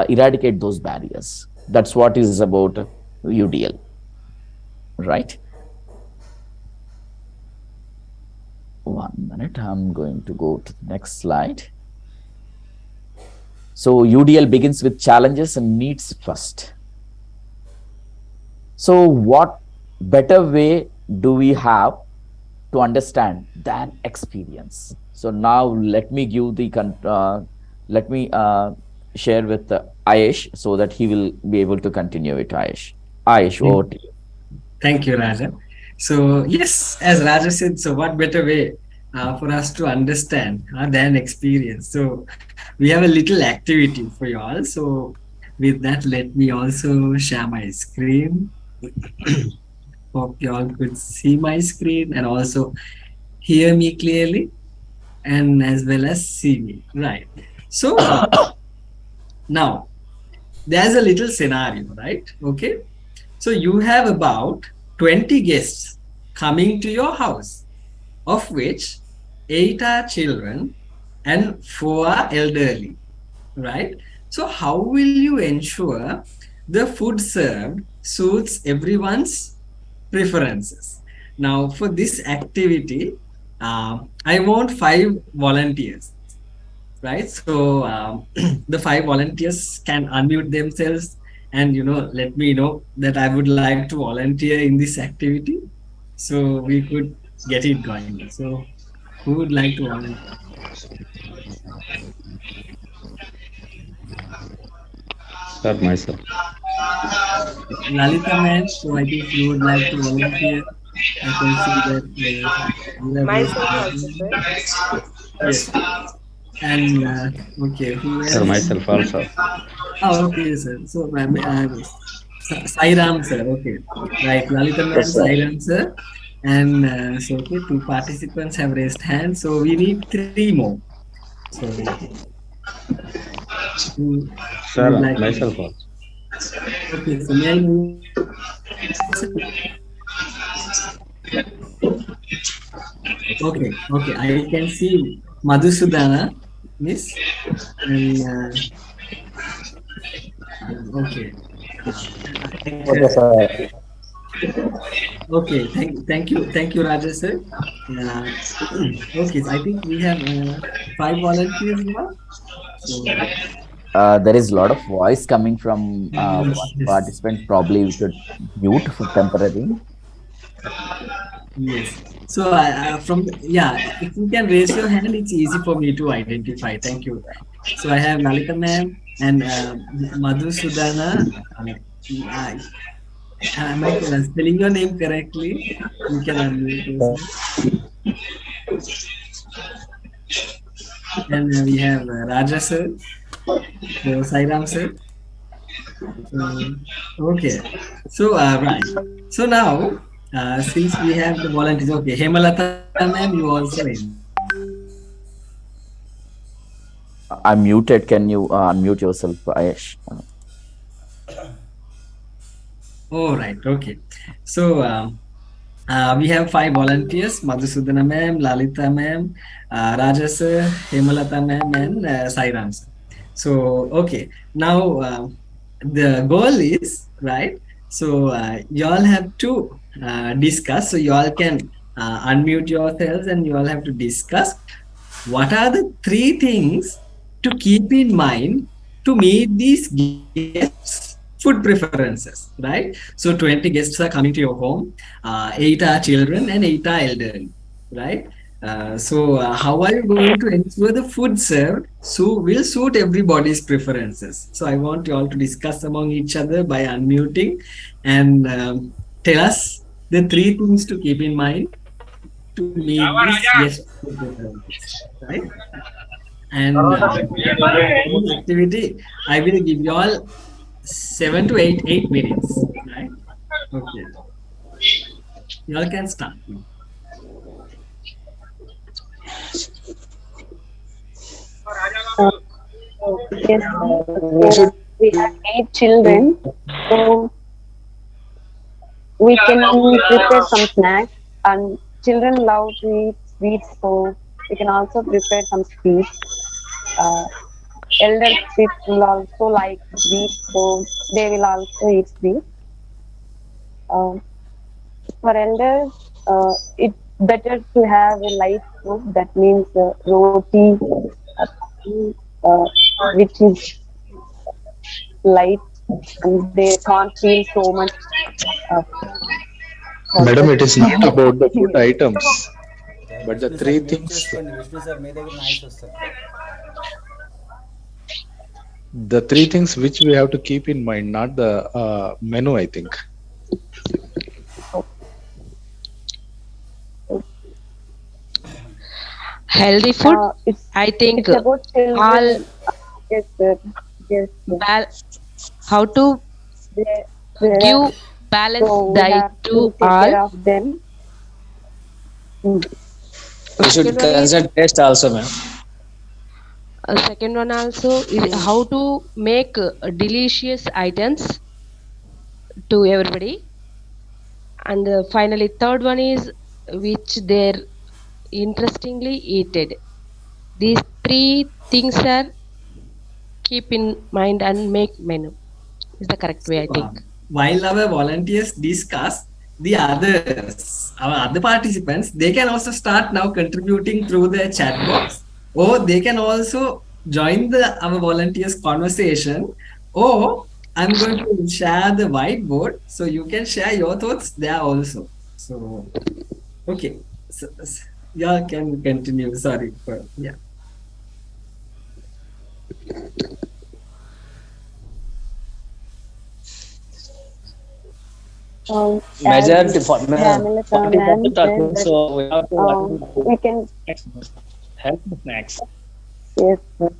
Speaker 3: eradicate those barriers. That's what is about UDL, right? 1 minute, I'm going to go to the next slide. So UDL begins with challenges and needs first. So what better way do we have to understand than experience? So now let me give the share with Ayesh so that he will be able to continue it. Ayesh, over to you.
Speaker 2: Thank you, Raja. So yes, as Raja said, so what better way for us to understand than experience? So we have a little activity for you all. So with that, let me also share my screen. Hope you all could see my screen and also hear me clearly and as well as see me. Right. So now there's a little scenario, right? Okay. So you have about 20 guests coming to your house, of which 8 are children and 4 are elderly, right? So how will you ensure the food served suits everyone's preferences? Now for this activity, I want 5 volunteers, right? So the 5 volunteers can unmute themselves and let me know that I would like to volunteer in this activity so we could get it going. So who would like to volunteer?
Speaker 11: Start myself.
Speaker 2: Lalita ma'am, so I think you would like to volunteer. I can see that you have raised
Speaker 12: Myself
Speaker 2: your
Speaker 12: also,
Speaker 2: hand.
Speaker 12: sir.
Speaker 2: Yes. And okay, who
Speaker 11: Sir,
Speaker 2: else?
Speaker 11: myself also.
Speaker 2: Oh, okay, sir. So, Sairam, sir. Okay, right. Lalita ma'am,
Speaker 5: Yes, sir.
Speaker 2: Sairam, sir. And so, okay, two participants have raised hands. So, we need three more. So, who would
Speaker 11: Sir,
Speaker 2: like to?
Speaker 11: myself also.
Speaker 2: Okay, so may I know your name, sir? Okay. I can see Madhusudana, Miss, and okay. I think
Speaker 10: Okay, sir.
Speaker 2: okay. Thank you, Raja sir. Uh, okay, so I think we have five volunteers now. So
Speaker 3: There is a lot of voice coming from one
Speaker 2: yes,
Speaker 3: participant. Probably we should mute for temporary.
Speaker 2: yes. So if you can raise your hand, it's easy for me to identify. Thank you. So I have Lalita ma'am and Madhusudana. Uh, am I spelling your name correctly? You can unmute yourself. And we have Raja sir, so Sairam sir. Okay. So right. So now, since we have the volunteers, okay, Hemalata ma'am, you also in.
Speaker 3: I'm muted. Can you unmute yourself, Ayesh?
Speaker 2: Oh, right. Okay. So we have five volunteers: Madhusudana ma'am, Lalita ma'am, Raja sir, Hemalata ma'am, and Sairam sir. So okay. Now the goal is right. So you all have to discuss. So you all can unmute yourselves, and you all have to discuss what are the three things to keep in mind to meet these guests' food preferences, right? So 20 guests are coming to your home, 8 are children and 8 are elderly, right? How are you going to ensure the food served will suit everybody's preferences? So I want you all to discuss among each other by unmuting and tell us the three things to keep in mind to meet this guest food preferences, right? And for this activity, I will give you all 7 to 8 minutes, right? Okay, you all can start.
Speaker 8: Yes, so we have 8 children, so we can prepare some snacks, and children love to eat sweets, so we can also prepare some sweets. Elder people also like sweets, so they will also eat sweets. Um, for elders, it's better to have a light food. That means roti, uh, which is light, and they can't feel so much. Uh,
Speaker 7: Madam, it is not
Speaker 8: hot.
Speaker 7: about the food items, but the
Speaker 4: Vishnu
Speaker 7: three
Speaker 4: sir mute
Speaker 7: things.
Speaker 4: చేసుకోండి. Vishnu sir మీ దగ్గర noise వస్తుంది.
Speaker 7: The three things which we have to keep in mind, not the menu, I think.
Speaker 12: Healthy food. I think
Speaker 8: It's about children.
Speaker 12: all
Speaker 8: Yes, sir. Yes, sir.
Speaker 12: how to
Speaker 8: They
Speaker 12: give
Speaker 8: are-
Speaker 12: balanced
Speaker 8: so we
Speaker 12: diet
Speaker 8: have
Speaker 12: to
Speaker 8: to take
Speaker 12: all.
Speaker 8: care of them.
Speaker 10: We should
Speaker 12: Second one is-
Speaker 10: consider taste also, ma'am.
Speaker 12: Second one also is how to make delicious items to everybody, and finally third one is which they're interestingly eaten. These three things are keep in mind and make menu is the correct way, I think.
Speaker 2: While our volunteers discuss, our other participants, they can also start now contributing through the chat box, or they can also join our volunteers conversation, or I'm going to share the whiteboard so you can share your thoughts there also. So okay, so y'all can continue. Sorry for yeah.
Speaker 10: Majority
Speaker 8: As
Speaker 10: for
Speaker 8: Hemalata
Speaker 10: 40%
Speaker 8: ma'am
Speaker 10: are
Speaker 8: said
Speaker 10: kids,
Speaker 8: that
Speaker 10: so we have to
Speaker 8: we can,
Speaker 10: help the snacks.
Speaker 8: yes, sir.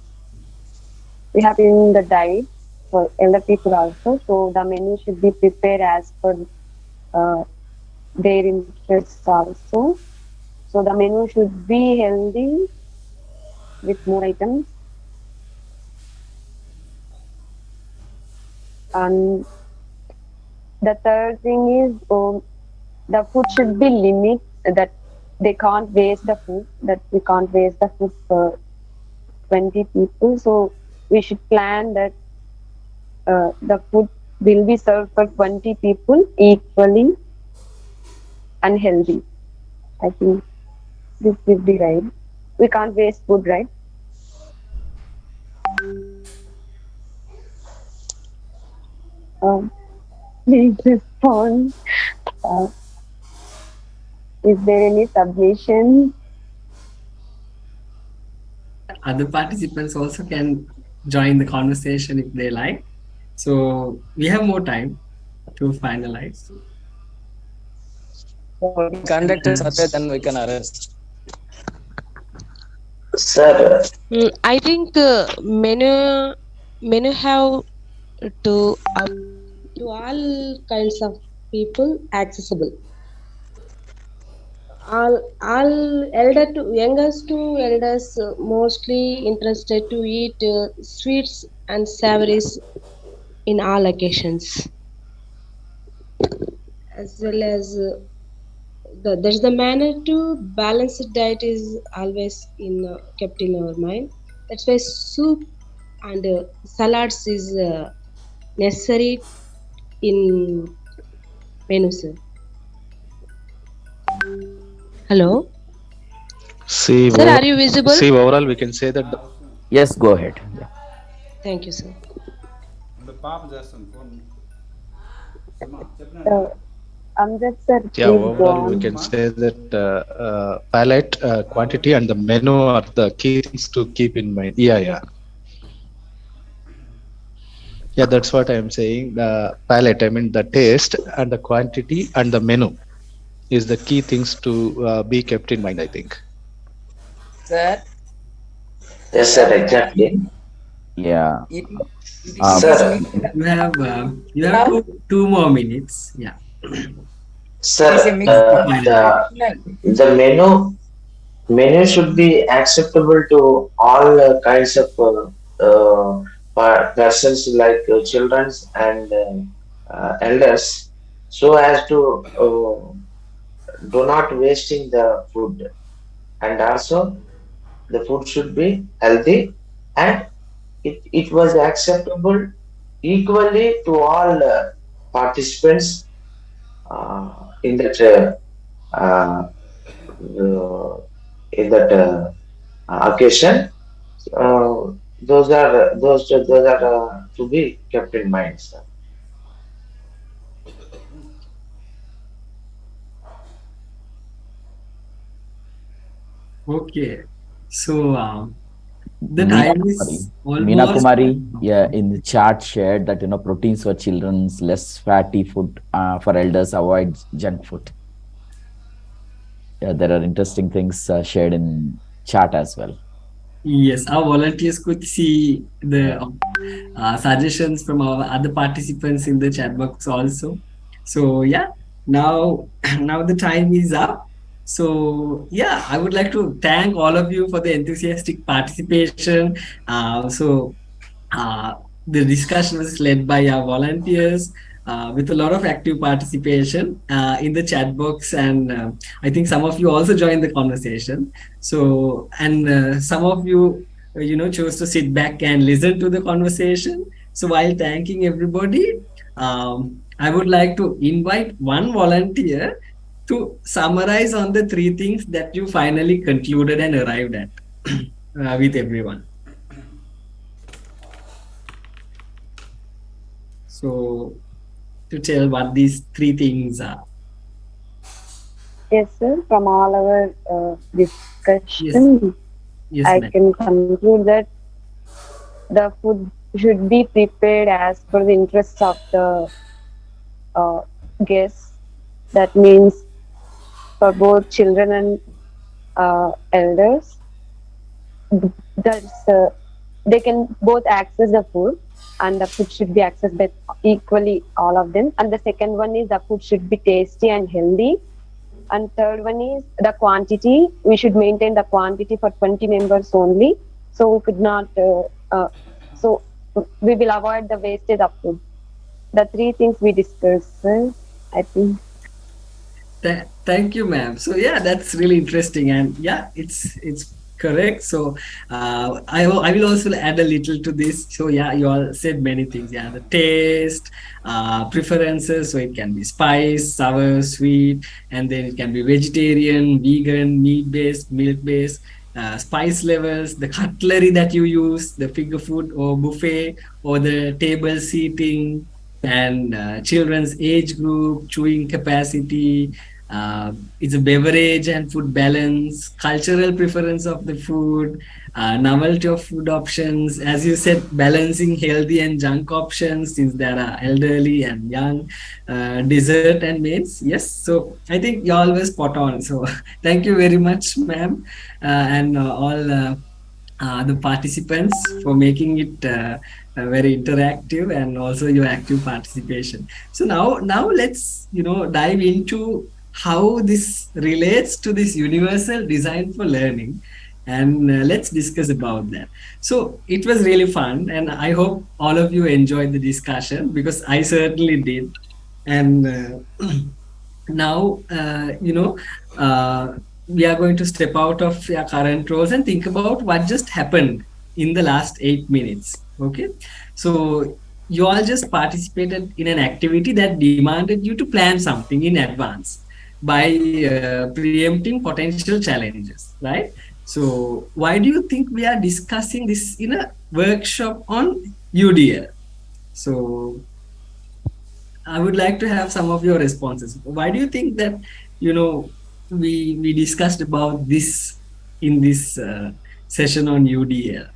Speaker 8: We have in the diet for elder people also. So the menu should be prepared as per uh, their interests also. So the menu should be healthy with more items. And the third thing is the food should be limit that they can't waste the food, that we can't waste the food for 20 people. So we should plan that the food will be served for 20 people equally and healthy. I think this will be right. We can't waste food, right? Please respond. Uh, is there any submission?
Speaker 2: Other participants also can join the conversation if they like. So we have more time to finalize.
Speaker 10: We can conduct a survey, then we can arrest.
Speaker 13: Sir,
Speaker 12: I think menu have to all kinds of people accessible. All elder to youngest to elders mostly interested to eat sweets and savories in all occasions, as well as there's the manner to balanced diet is always in kept in our mind. That's why soup and salads is necessary in menu, sir. Hello,
Speaker 7: See,
Speaker 12: sir, are you visible?
Speaker 7: see, overall, we can say that.
Speaker 3: Yes, go ahead. Yeah.
Speaker 12: Thank you, sir.
Speaker 8: Amjad sir,
Speaker 7: Yeah,
Speaker 8: please go
Speaker 7: overall, we
Speaker 8: on.
Speaker 7: can say that palette, quantity, and the menu are the key things to keep in mind. Yeah, yeah. Yeah, that's what I am saying. The palette, I mean the taste and the quantity and the menu is the key things to be kept in mind, I think.
Speaker 9: Sir,
Speaker 13: yes, sir, exactly.
Speaker 3: Yeah.
Speaker 9: it
Speaker 13: Sir,
Speaker 2: You have two more minutes. Yeah.
Speaker 13: sir,
Speaker 9: is a mix
Speaker 13: the menu should be acceptable to all kinds of persons like children and elders, so as to do not wasting the food, and also the food should be healthy, and it was acceptable equally to all participants in that uh, uh, occasion. Uh, those are to be kept in mind, sir.
Speaker 2: Okay. So the
Speaker 3: Meena
Speaker 2: time
Speaker 3: Kumari,
Speaker 2: is
Speaker 3: Meena
Speaker 2: almost.
Speaker 3: Kumari, yeah, in the chat shared that proteins for children's, less fatty food for elders, avoid junk food. Yeah, there are interesting things shared in chat as well.
Speaker 2: Yes, our volunteers could see the suggestions from our other participants in the chat box also. So yeah, now now the time is up. So yeah, I would like to thank all of you for the enthusiastic participation. Uh, the discussion was led by our volunteers with a lot of active participation in the chat box, and I think some of you also joined the conversation. So, and some of you, chose to sit back and listen to the conversation. So, while thanking everybody, I would like to invite one volunteer to summarize on the three things that you finally concluded and arrived at with everyone. So, to tell what these three things are.
Speaker 8: Yes, sir. From all our discussion,
Speaker 2: Yes,
Speaker 8: I
Speaker 2: ma'am.
Speaker 8: can conclude that the food should be prepared as per the interests of the guess. That means for both children and elders, that's they can both access the food, and the food should be accessed by equally all of them. And the second one is the food should be tasty and healthy. And third one is the quantity. We should maintain the quantity for 20 members only. So we could not. So we will avoid the wastage of food. The three things we discussed, I think.
Speaker 2: Thank you, ma'am. So yeah, that's really interesting, and yeah, it's correct. So I will also add a little to this. So yeah, you all said many things. Yeah, the taste, preferences. So it can be spice, sour, sweet, and then it can be vegetarian, vegan, meat based, milk based. Spice levels, the cutlery that you use, the finger food or buffet, or the table seating, and children's age group, chewing capacity, it's a beverage and food balance, cultural preference of the food, novelty of food options, as you said, balancing healthy and junk options since there are elderly and young, dessert and mains. Yes, so I think you're always spot on. So thank you very much, ma'am, and all the participants for making it very interactive, and also your active participation. So now let's dive into how this relates to this universal design for learning, and let's discuss about that. So it was really fun, and I hope all of you enjoyed the discussion, because I certainly did. And now we are going to step out of our current roles and think about what just happened in the last 8 minutes. Okay, so you all just participated in an activity that demanded you to plan something in advance by preempting potential challenges, right? So why do you think we are discussing this in a workshop on UDL? So I would like to have some of your responses. Why do you think that we discussed about this in this session on UDL?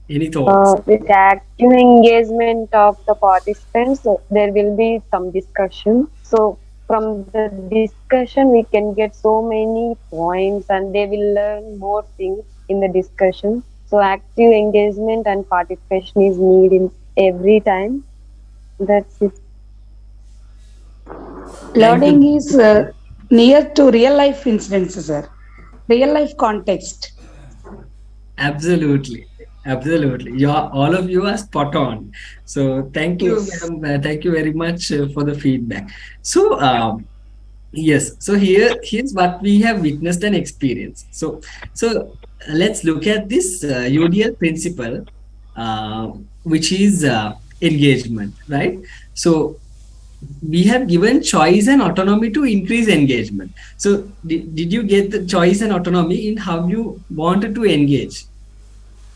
Speaker 2: Any thoughts?
Speaker 8: With active engagement of the participants, there will be some discussion. So from the discussion, we can get so many points, and they will learn more things in the discussion. So active engagement and participation is needed every time. That's it.
Speaker 14: Learning is near to real life incidences, sir. Real life context.
Speaker 2: Absolutely. All of you are spot on. So thank you, ma'am. Thank you very much for the feedback. So yes, so here's what we have witnessed and experienced. So let's look at this UDL principle, which is engagement, right? So we have given choice and autonomy to increase engagement. So did you get the choice and autonomy in how you wanted to engage?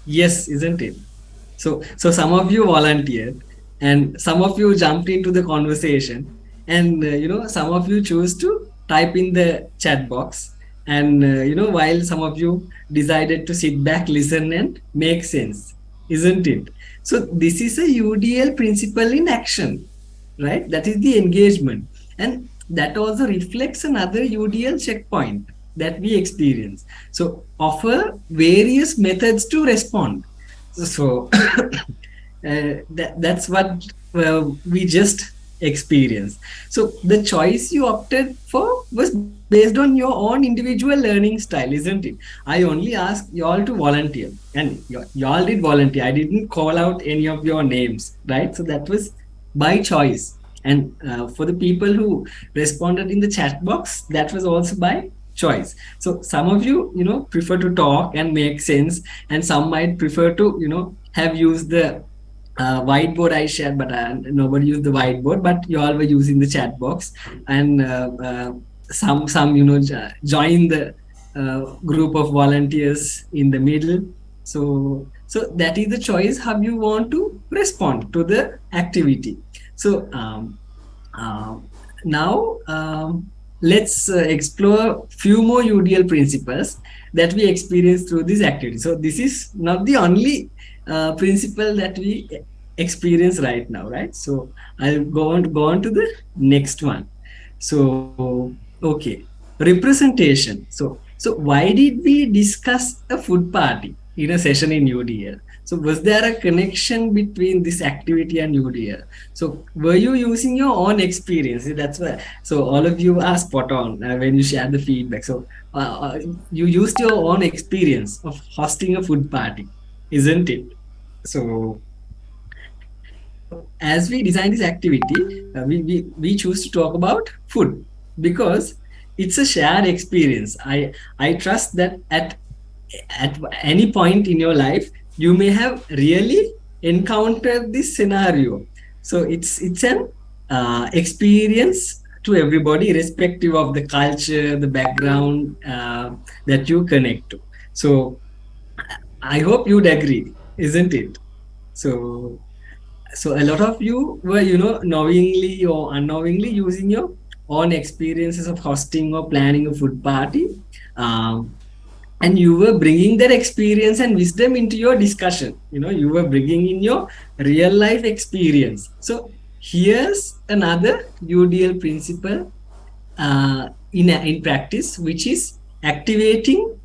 Speaker 2: Yes, isn't it? So some of you volunteered, and some of you jumped into the conversation, and some of you chose to type in the chat box, and while some of you decided to sit back, listen, and make sense, isn't it? So this is a UDL principle in action, right? That is the engagement, and that also reflects another UDL checkpoint that we experience. So offer various methods to respond. So that's what we just experienced. So the choice you opted for was based on your own individual learning style, isn't it? I only asked you all to volunteer, and you all did volunteer. I didn't call out any of your names, right? So that was by choice. And for the people who responded in the chat box, that was also by choice. So some of you prefer to talk and make sense, and some might prefer to have used the whiteboard I shared, but nobody used the whiteboard, but you all were using the chat box, and some join the group of volunteers in the middle. So that is the choice how you want to respond to the activity. So now let's explore few more UDL principles that we experience through this activity. So this is not the only principle that we experience right now, right? So I'll go on to the next one. So okay, representation. So why did we discuss a food party in a session in UDL? So was there a connection between this activity and UDL? So were you using your own experience? That's why. So all of you are spot on when you share the feedback. So you used your own experience of hosting a food party, isn't it? So as we design this activity, we choose to talk about food because it's a shared experience. I trust that at any point in your life you may have really encountered this scenario. So it's an experience to everybody, irrespective of the culture, the background that you connect to. So I hope you'd agree, isn't it? So a lot of you were, knowingly or unknowingly using your own experiences of hosting or planning a food party, um, and you were bringing that experience and wisdom into your discussion. You were bringing in your real life experience. So here's another UDL principle in practice, which is activating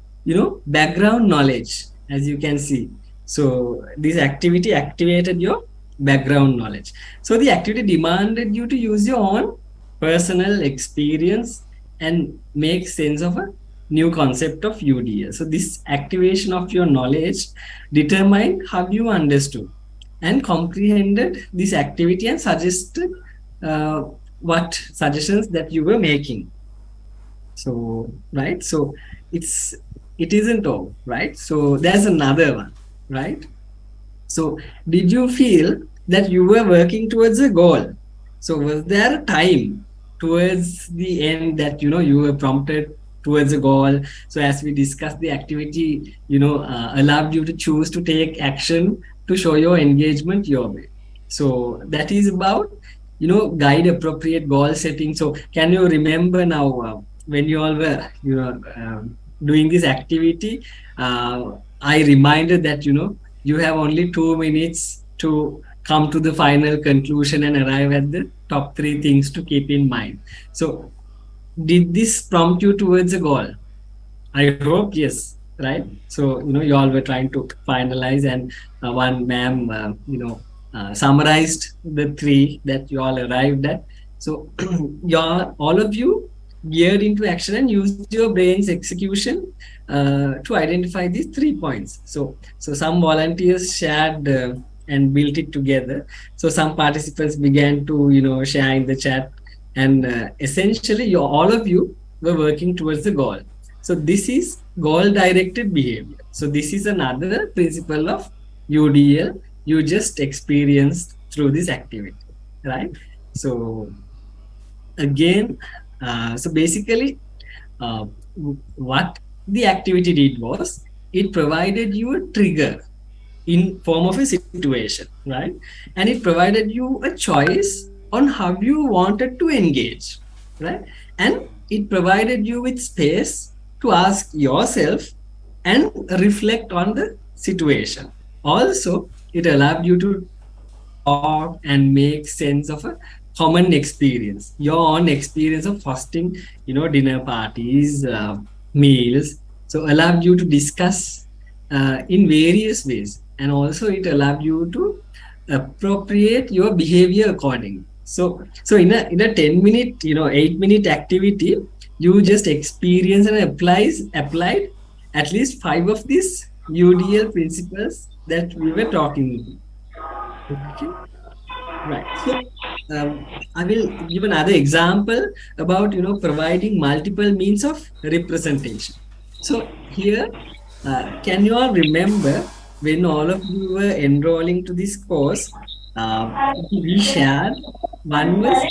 Speaker 2: background knowledge, as you can see. So this activity activated your background knowledge. So the activity demanded you to use your own personal experience and make sense of a new concept of UDL. So this activation of your knowledge determined how you understood and comprehended this activity and suggested what suggestions that you were making. So right, so it isn't all right. So there's another one, right? So did you feel that you were working towards a goal? So was there a time towards the end that you were prompted towards a goal? So as we discussed, the activity allowed you to choose to take action to show your engagement your way. So that is about guide appropriate goal setting. So can you remember now when you all were doing this activity? I reminded that you have only 2 minutes to come to the final conclusion and arrive at the top 3 things to keep in mind. So did this prompt you towards a goal? I hope yes, right? So you all were trying to finalize, and one ma'am summarized the 3 that you all arrived at. So all of you geared into action and used your brain's execution to identify these 3 points. So some volunteers shared and built it together. So some participants began to share in the chat, and essentially all of you were working towards the goal. So this is goal directed behavior. So this is another principle of UDL you just experienced through this activity, right? So again, so basically what the activity did was it provided you a trigger in form of a situation, right? And it provided you a choice on how you wanted to engage, right? And it provided you with space to ask yourself and reflect on the situation. Also, it allowed you to talk and make sense of a common experience, your own experience of hosting, dinner parties, meals. So allowed you to discuss in various ways, and also it allowed you to appropriate your behavior accordingly. So in a 10-minute, 8-minute activity, you just experience and applied at least 5 of these UDL principles that we were talking about. Okay. Right. So I will give another example about providing multiple means of representation. So here, can you all remember when all of you were enrolling to this course? We shared one was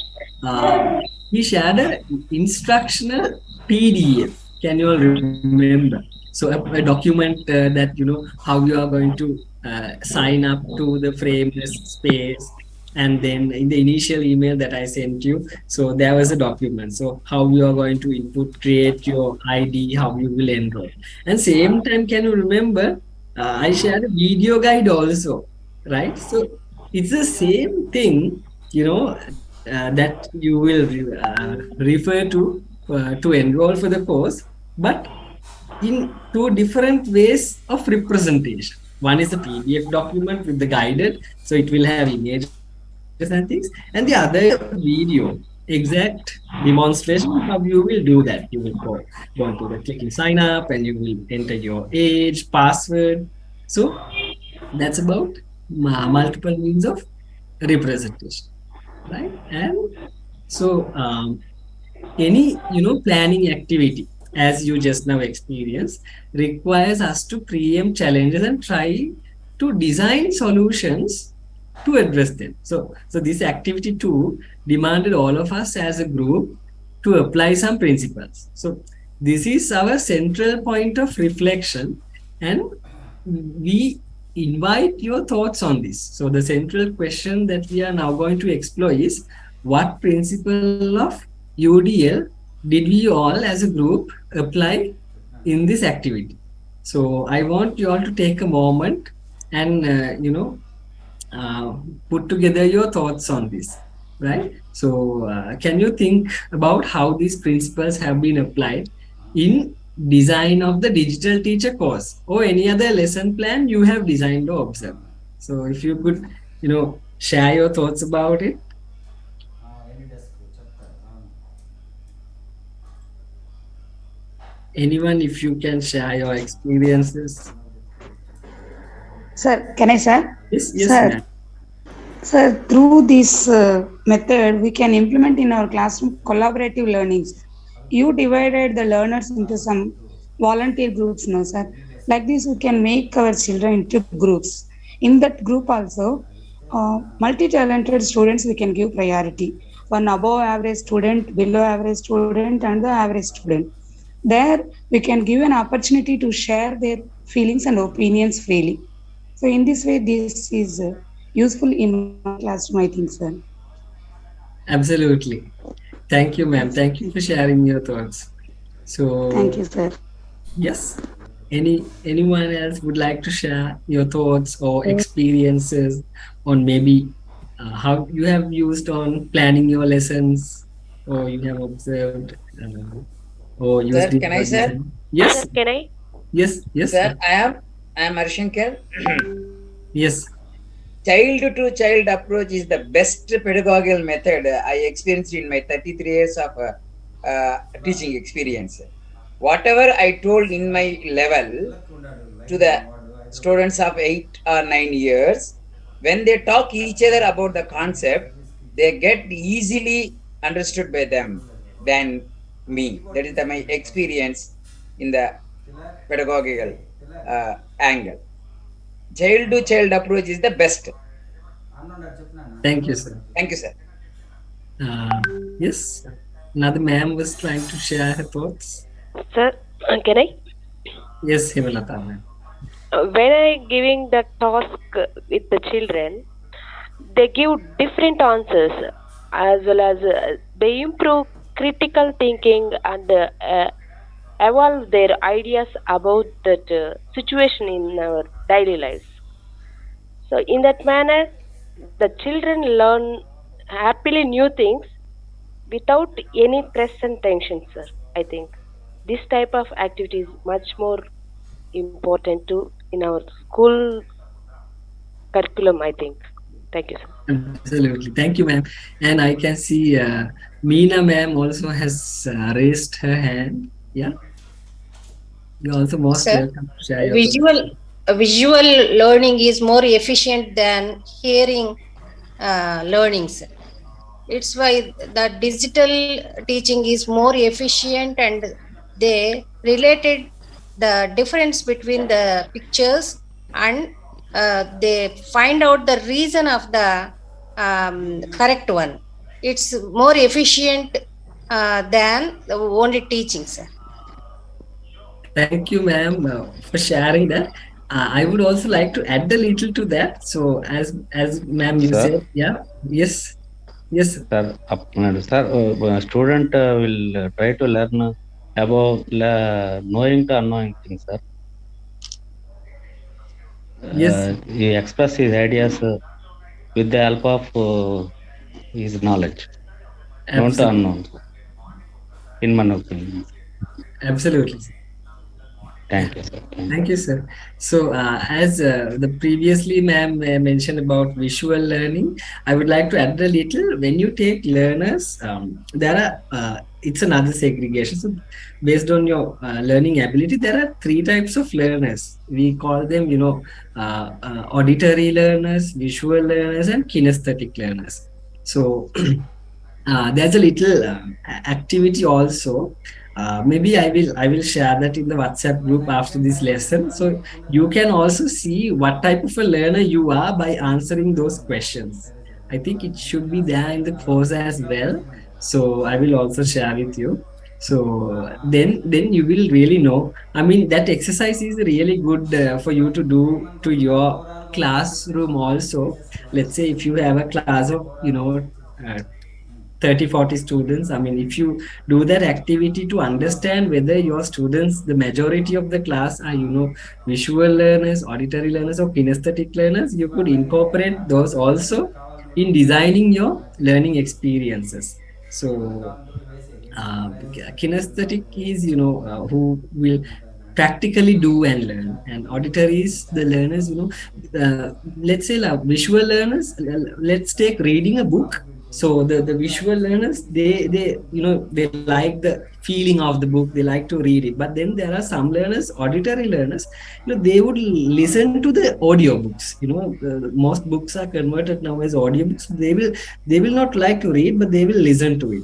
Speaker 2: we shared an instructional PDF. Can you all remember? So a document that how you are going to sign up to the Frameless space. And then in the initial email that I sent you, so there was a document. So how you are going to input, create your ID, how you will enroll. And same time, can you remember, I shared a video guide also, right? So it's the same thing, that you will refer to enroll for the course, but in two different ways of representation. One is a PDF document with the guided, so it will have images and things, and the other is a video, exact demonstration of how you will do that. You will go into the clicking sign up, and you will enter your age, password. So that's about multiple means of representation, right? And so any planning activity, as you just now experienced, requires us to preempt challenges and try to design solutions to address them. So this activity too demanded all of us as a group to apply some principles. So this is our central point of reflection, and we invite your thoughts on this. So the central question that we are now going to explore is, what principle of UDL did we all as a group apply in this activity? So I want you all to take a moment and uh, put together your thoughts on this, right? So can you think about how these principles have been applied in design of the digital teacher course or any other lesson plan you have designed or observed? So if you could, share your thoughts about it. Anyone, if you can share your experiences.
Speaker 14: Sir, can I, sir?
Speaker 2: Yes,
Speaker 14: sir.
Speaker 2: ma'am.
Speaker 14: Sir, through this method, we can implement in our classroom collaborative learnings. You divided the learners into some volunteer groups, no, sir? Like this, we can make our children into groups. In that group also, multi-talented students we can give priority. One above average student, below average student, and the average student. There, we can give an opportunity to share their feelings and opinions freely. So in this way, this is useful in my classroom, I think, sir.
Speaker 2: Absolutely. Thank you, ma'am. Thank you for sharing your thoughts. So
Speaker 14: thank you, sir.
Speaker 2: Yes. Anyone else would like to share your thoughts or experiences on maybe how you have used on planning your lessons, or you have observed, or used
Speaker 9: Sir,
Speaker 2: it
Speaker 9: can
Speaker 2: for
Speaker 9: I, sir?
Speaker 2: design? Yes.
Speaker 12: Sir, can I?
Speaker 2: Yes.
Speaker 9: Sir, I am Harshankar.
Speaker 2: Yes.
Speaker 9: Child to child approach is the best pedagogical method I experienced in my 33 years of teaching experience. Whatever I told in my level to the students of 8 or 9 years, when they talk each other about the concept, they get easily understood by them than me. That is my experience in the pedagogical angle. Child to child approach is the best.
Speaker 2: Thank you, sir.
Speaker 9: Thank you, sir.
Speaker 2: Yes. Another ma'am was trying to share her thoughts.
Speaker 12: Sir, can I?
Speaker 2: Yes, Himalata ma'am.
Speaker 12: When I giving the task with the children, they give different answers, as well as they improve critical thinking and evolve their ideas about that situation in our daily lives. So in that manner, the children learn happily new things without any stress and tension, sir. I think this type of activity is much more important to in our school curriculum, I think. Thank you, sir.
Speaker 2: Absolutely. Thank you, ma'am. And I can see Meena ma'am also has raised her hand. Yeah. You're also most
Speaker 15: Sir,
Speaker 2: welcome to share your thoughts.
Speaker 15: visual learning is more efficient than hearing learning, sir. It's why the digital teaching is more efficient, and they related the difference between the pictures, and they find out the reason of the correct one. It's more efficient than the only teaching, sir.
Speaker 2: Thank you, ma'am, for sharing that. I would also like to add a little to that. So, as ma'am, you
Speaker 11: Sir?
Speaker 2: said, yeah, yes, yes,
Speaker 11: Sir, student will try to learn about knowing to unknowing things, sir.
Speaker 2: Yes.
Speaker 11: He express his ideas with the help of his knowledge, known to
Speaker 2: Absolutely.
Speaker 11: unknown, in my opinion.
Speaker 2: Absolutely.
Speaker 11: Thank you, sir.
Speaker 2: Thank you, sir. So, as the previously ma'am mentioned about visual learning, I would like to add a little. When you take learners, there are it's another segregation. So, based on your learning ability, there are three types of learners. We call them, auditory learners, visual learners, and kinesthetic learners. So, there's a little activity also. Maybe I will share that in the WhatsApp group after this lesson, so you can also see what type of a learner you are by answering those questions. I think it should be there in the course as well, so I will also share with you. So then you will really know. I mean, that exercise is really good for you to do to your classroom also. Let's say if you have a class of 30-40 students. I mean, if you do that activity to understand whether your students, the majority of the class are visual learners, auditory learners, or kinesthetic learners, you could incorporate those also in designing your learning experiences. So kinesthetic is who will practically do and learn, and auditory is the learners, let's say visual learners. Let's take reading a book. So the visual learners, they like the feeling of the book, they like to read it. But then there are some learners, auditory learners, they would listen to the audio books. Most books are converted now as audiobooks. They will not like to read, but they will listen to it.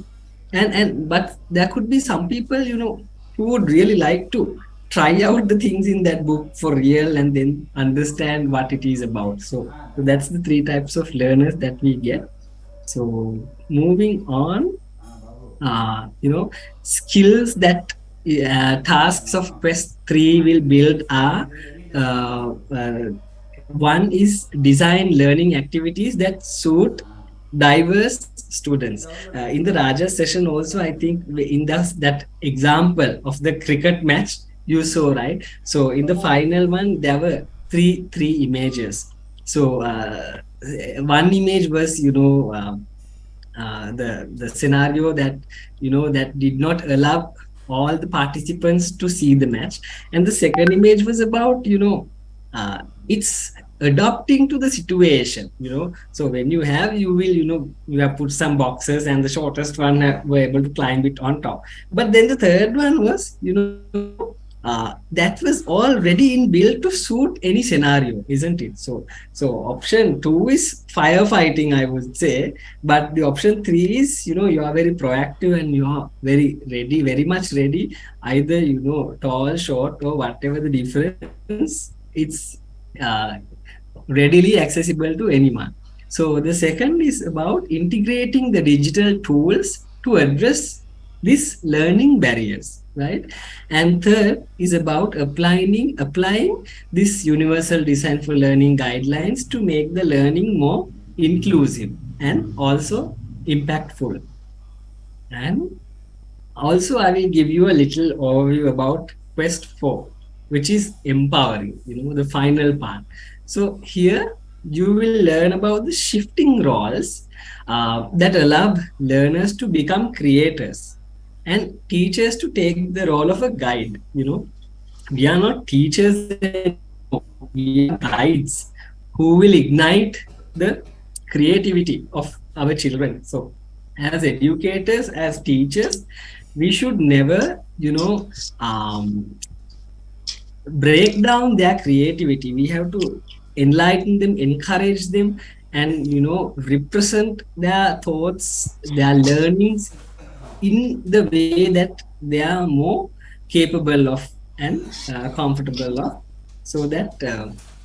Speaker 2: And but there could be some people, who would really like to try out the things in that book for real and then understand what it is about. So that's the three types of learners that we get. So moving on, skills that tasks of quest 3 will build are one is design learning activities that suit diverse students. In the Raja session also, I think in that example of the cricket match you saw, right? So in the final one, there were three images. So one image was, the scenario that that did not allow all the participants to see the match, and the second image was about it's adapting to the situation. So when you will you have put some boxes, and the shortest one were able to climb it on top. But then the third one was that was already inbuilt to suit any scenario, isn't it? So option 2 is firefighting, I would say, but the option 3 is you are very proactive and you are very ready, very much ready, either tall, short, or whatever the difference, it's readily accessible to anyone. So the second is about integrating the digital tools to address these learning barriers, right? And third is about applying this universal design for learning guidelines to make the learning more inclusive and also impactful. And also, I will give you a little overview about Quest 4, which is empowering, the final part. So here you will learn about the shifting roles that allow learners to become creators and teachers to take the role of a guide. We are not teachers anymore, we are guides who will ignite the creativity of our children. So as educators, as teachers, we should never break down their creativity. We have to enlighten them, encourage them, and represent their thoughts, their learnings in the way that they are more capable of and comfortable of, so that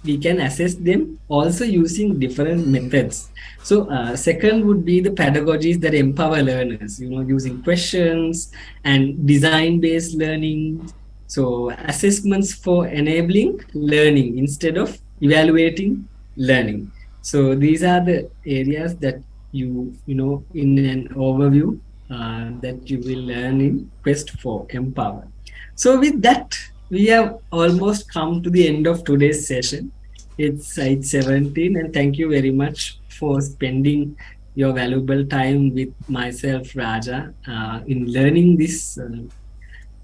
Speaker 2: we can assess them also using different methods. So second would be the pedagogies that empower learners, using questions and design-based learning. So assessments for enabling learning instead of evaluating learning. So these are the areas that in an overview that you will learn in Quest for Empower. So with that, we have almost come to the end of today's session. It's 8:17, and thank you very much for spending your valuable time with myself, Raja, in learning this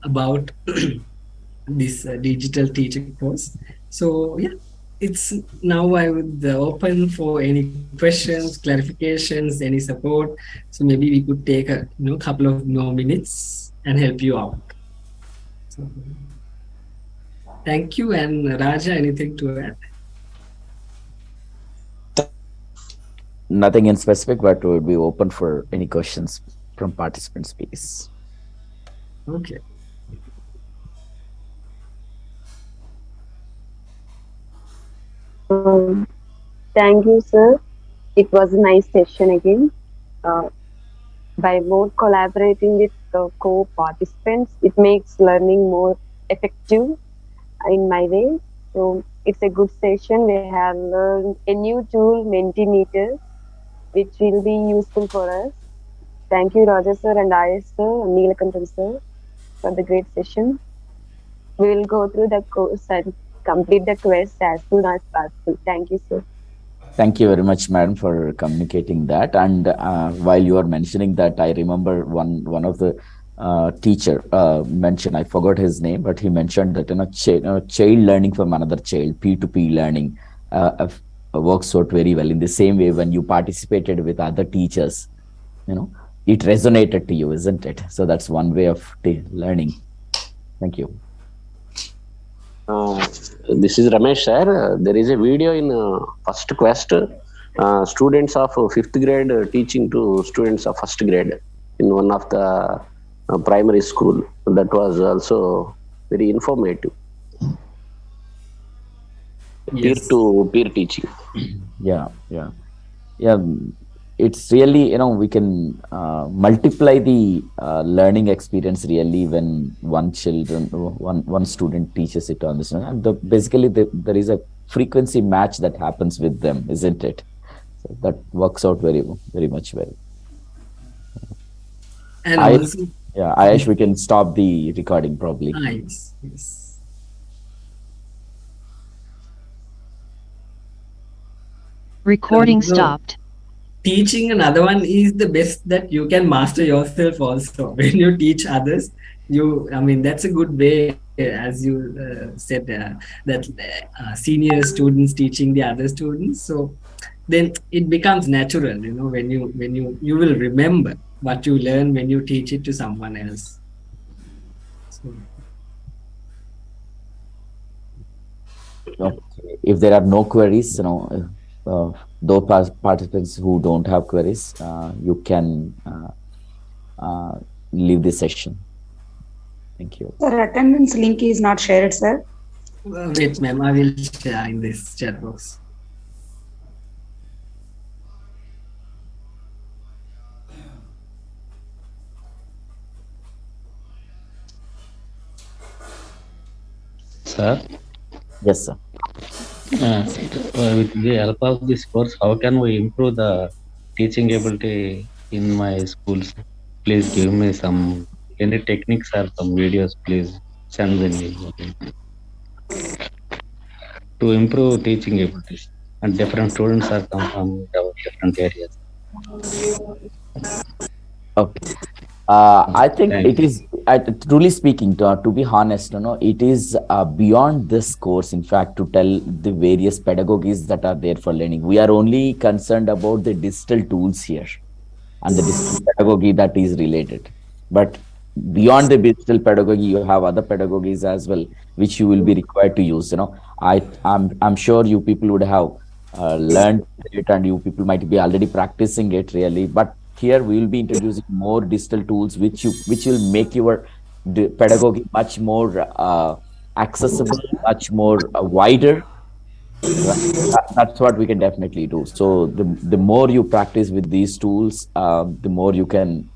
Speaker 2: about this digital teacher course. So yeah, it's now I would open for any questions, clarifications, any support. So maybe we could take a couple of more minutes and help you out. So, thank you, and Raja, anything to add?
Speaker 3: Nothing in specific, but we would be open for any questions from participants, please.
Speaker 2: Okay.
Speaker 8: Thank you, sir. It was a nice session again. Uh, by more collaborating with the co-participants, it makes learning more effective in my way. So it's a good session. We have learned a new tool, Mentimeter, which will be useful for us. Thank you, Roger sir and IS sir and Neelakantan sir for the great session. We will go through the course and complete the quest as soon as possible. Thank you, sir.
Speaker 3: Thank you very much, madam, for communicating that. And while you are mentioning that, I remember one of the teacher mentioned, I forgot his name, but he mentioned that child learning from another child, P2P learning, works out very well. In the same way, when you participated with other teachers, it resonated to you, isn't it? So that's one way of learning. Thank you.
Speaker 5: This is Ramesh, sir. There is a video in first quest. Students of fifth grade teaching to students of first grade in one of the primary school. That was also very informative. Peer to peer teaching.
Speaker 3: Yeah. It's really, we can multiply the learning experience really when one student teaches it to understand. And basically, there is a frequency match that happens with them, isn't it? So that works out very, very much well.
Speaker 2: And also,
Speaker 3: Ayush, we can stop the recording probably.
Speaker 2: Yes.
Speaker 16: Recording stopped.
Speaker 2: Teaching another one is the best that you can master yourself also. When you teach others, that's a good way, as you said, that senior students teaching the other students. So then it becomes natural, when you will remember what you learn when you teach it to someone else. So.
Speaker 3: Okay. If there are no queries, those participants who don't have queries, you can leave the session. Thank you.
Speaker 14: Sir, attendance link is not shared, sir.
Speaker 2: Wait, ma'am, I will share in this chat box.
Speaker 11: Sir?
Speaker 3: Yes, sir.
Speaker 11: With the help of this course, how can we improve the teaching ability in my schools? Please give me any techniques or some videos, please send me to improve teaching abilities. And different students are come from different areas.
Speaker 3: Okay. I think it is, truly speaking, to be honest, it is beyond this course, in fact, to tell the various pedagogies that are there for learning. We are only concerned about the digital tools here and the digital pedagogy that is related. But beyond the digital pedagogy, you have other pedagogies as well, which you will be required to use. I'm sure you people would have learned it, and you people might be already practicing it really. But here we will be introducing more digital tools, which will make your pedagogy much more accessible, much more wider. That's what we can definitely do. So the more you practice with these tools, the more you can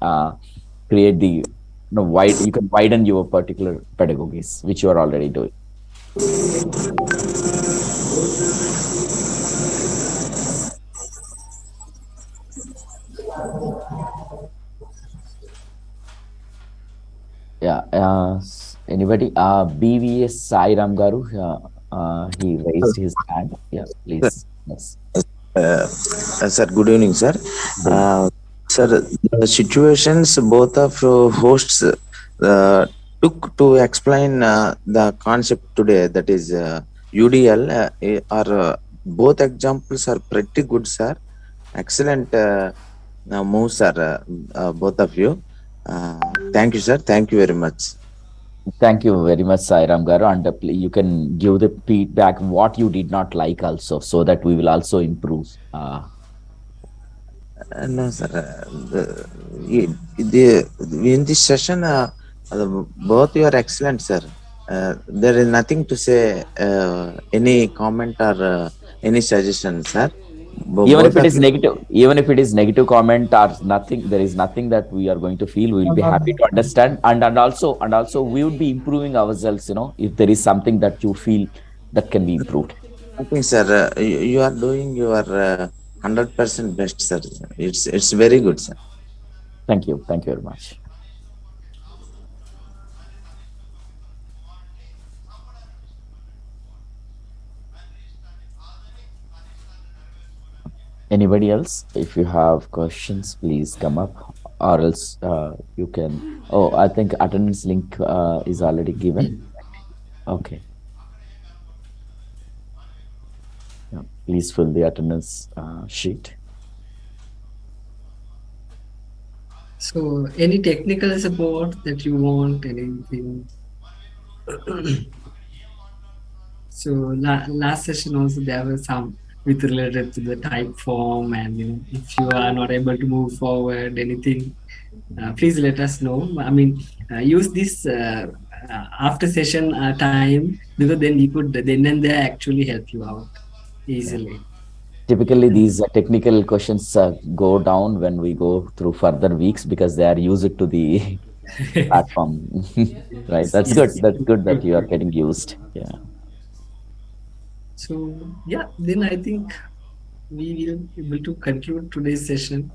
Speaker 3: create the you can widen your particular pedagogies, which you are already doing. Yeah. Anybody? BVS Sai Ram Garu. He raised his hand. Yeah, please. Yes.
Speaker 17: Sir, good evening, sir.
Speaker 3: Good.
Speaker 17: Sir, the situations both of hosts took to explain the concept today, that is UDL, are both examples are pretty good, sir. Excellent moves, sir, both of you. Thank you, sir. Thank you very much.
Speaker 3: Thank you very much, Sairam Garu. And you can give the feedback what you did not like also, so that we will also improve.
Speaker 17: No, sir. In this session, both you are excellent, sir. There is nothing to say, any comment or any suggestion, sir.
Speaker 3: Even if
Speaker 17: Both
Speaker 3: it
Speaker 17: of
Speaker 3: is
Speaker 17: you.
Speaker 3: negative, even if it is negative comment or nothing, there is nothing that we are going to feel. We will be happy to understand, and also we would be improving ourselves. If there is something that you feel that can be improved.
Speaker 17: I think, sir, you are doing your 100% best, sir. It's very good, sir.
Speaker 3: Thank you. Thank you very much. Anybody else? If you have questions, please come up, or else you can. Oh, I think attendance link is already given. Okay. Yeah, please fill the attendance sheet.
Speaker 2: So, any technical support that you want, anything? So, last session also there were some with related to the type form, and if you are not able to move forward, anything, please let us know. I mean, use this after session time, because then you could then and there actually help you out easily.
Speaker 3: Typically, these technical questions go down when we go through further weeks because they are used to the platform. Right. That's good. That's good that you are getting used. Yeah.
Speaker 2: So yeah, then I think we will be able to conclude today's session.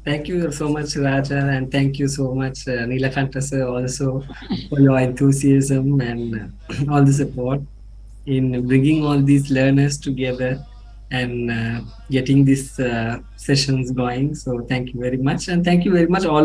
Speaker 2: Thank you so much, Raja, and thank you so much, Nilakanta sir, also for your enthusiasm and all the support in bringing all these learners together and getting these sessions going. So thank you very much, and thank you very much all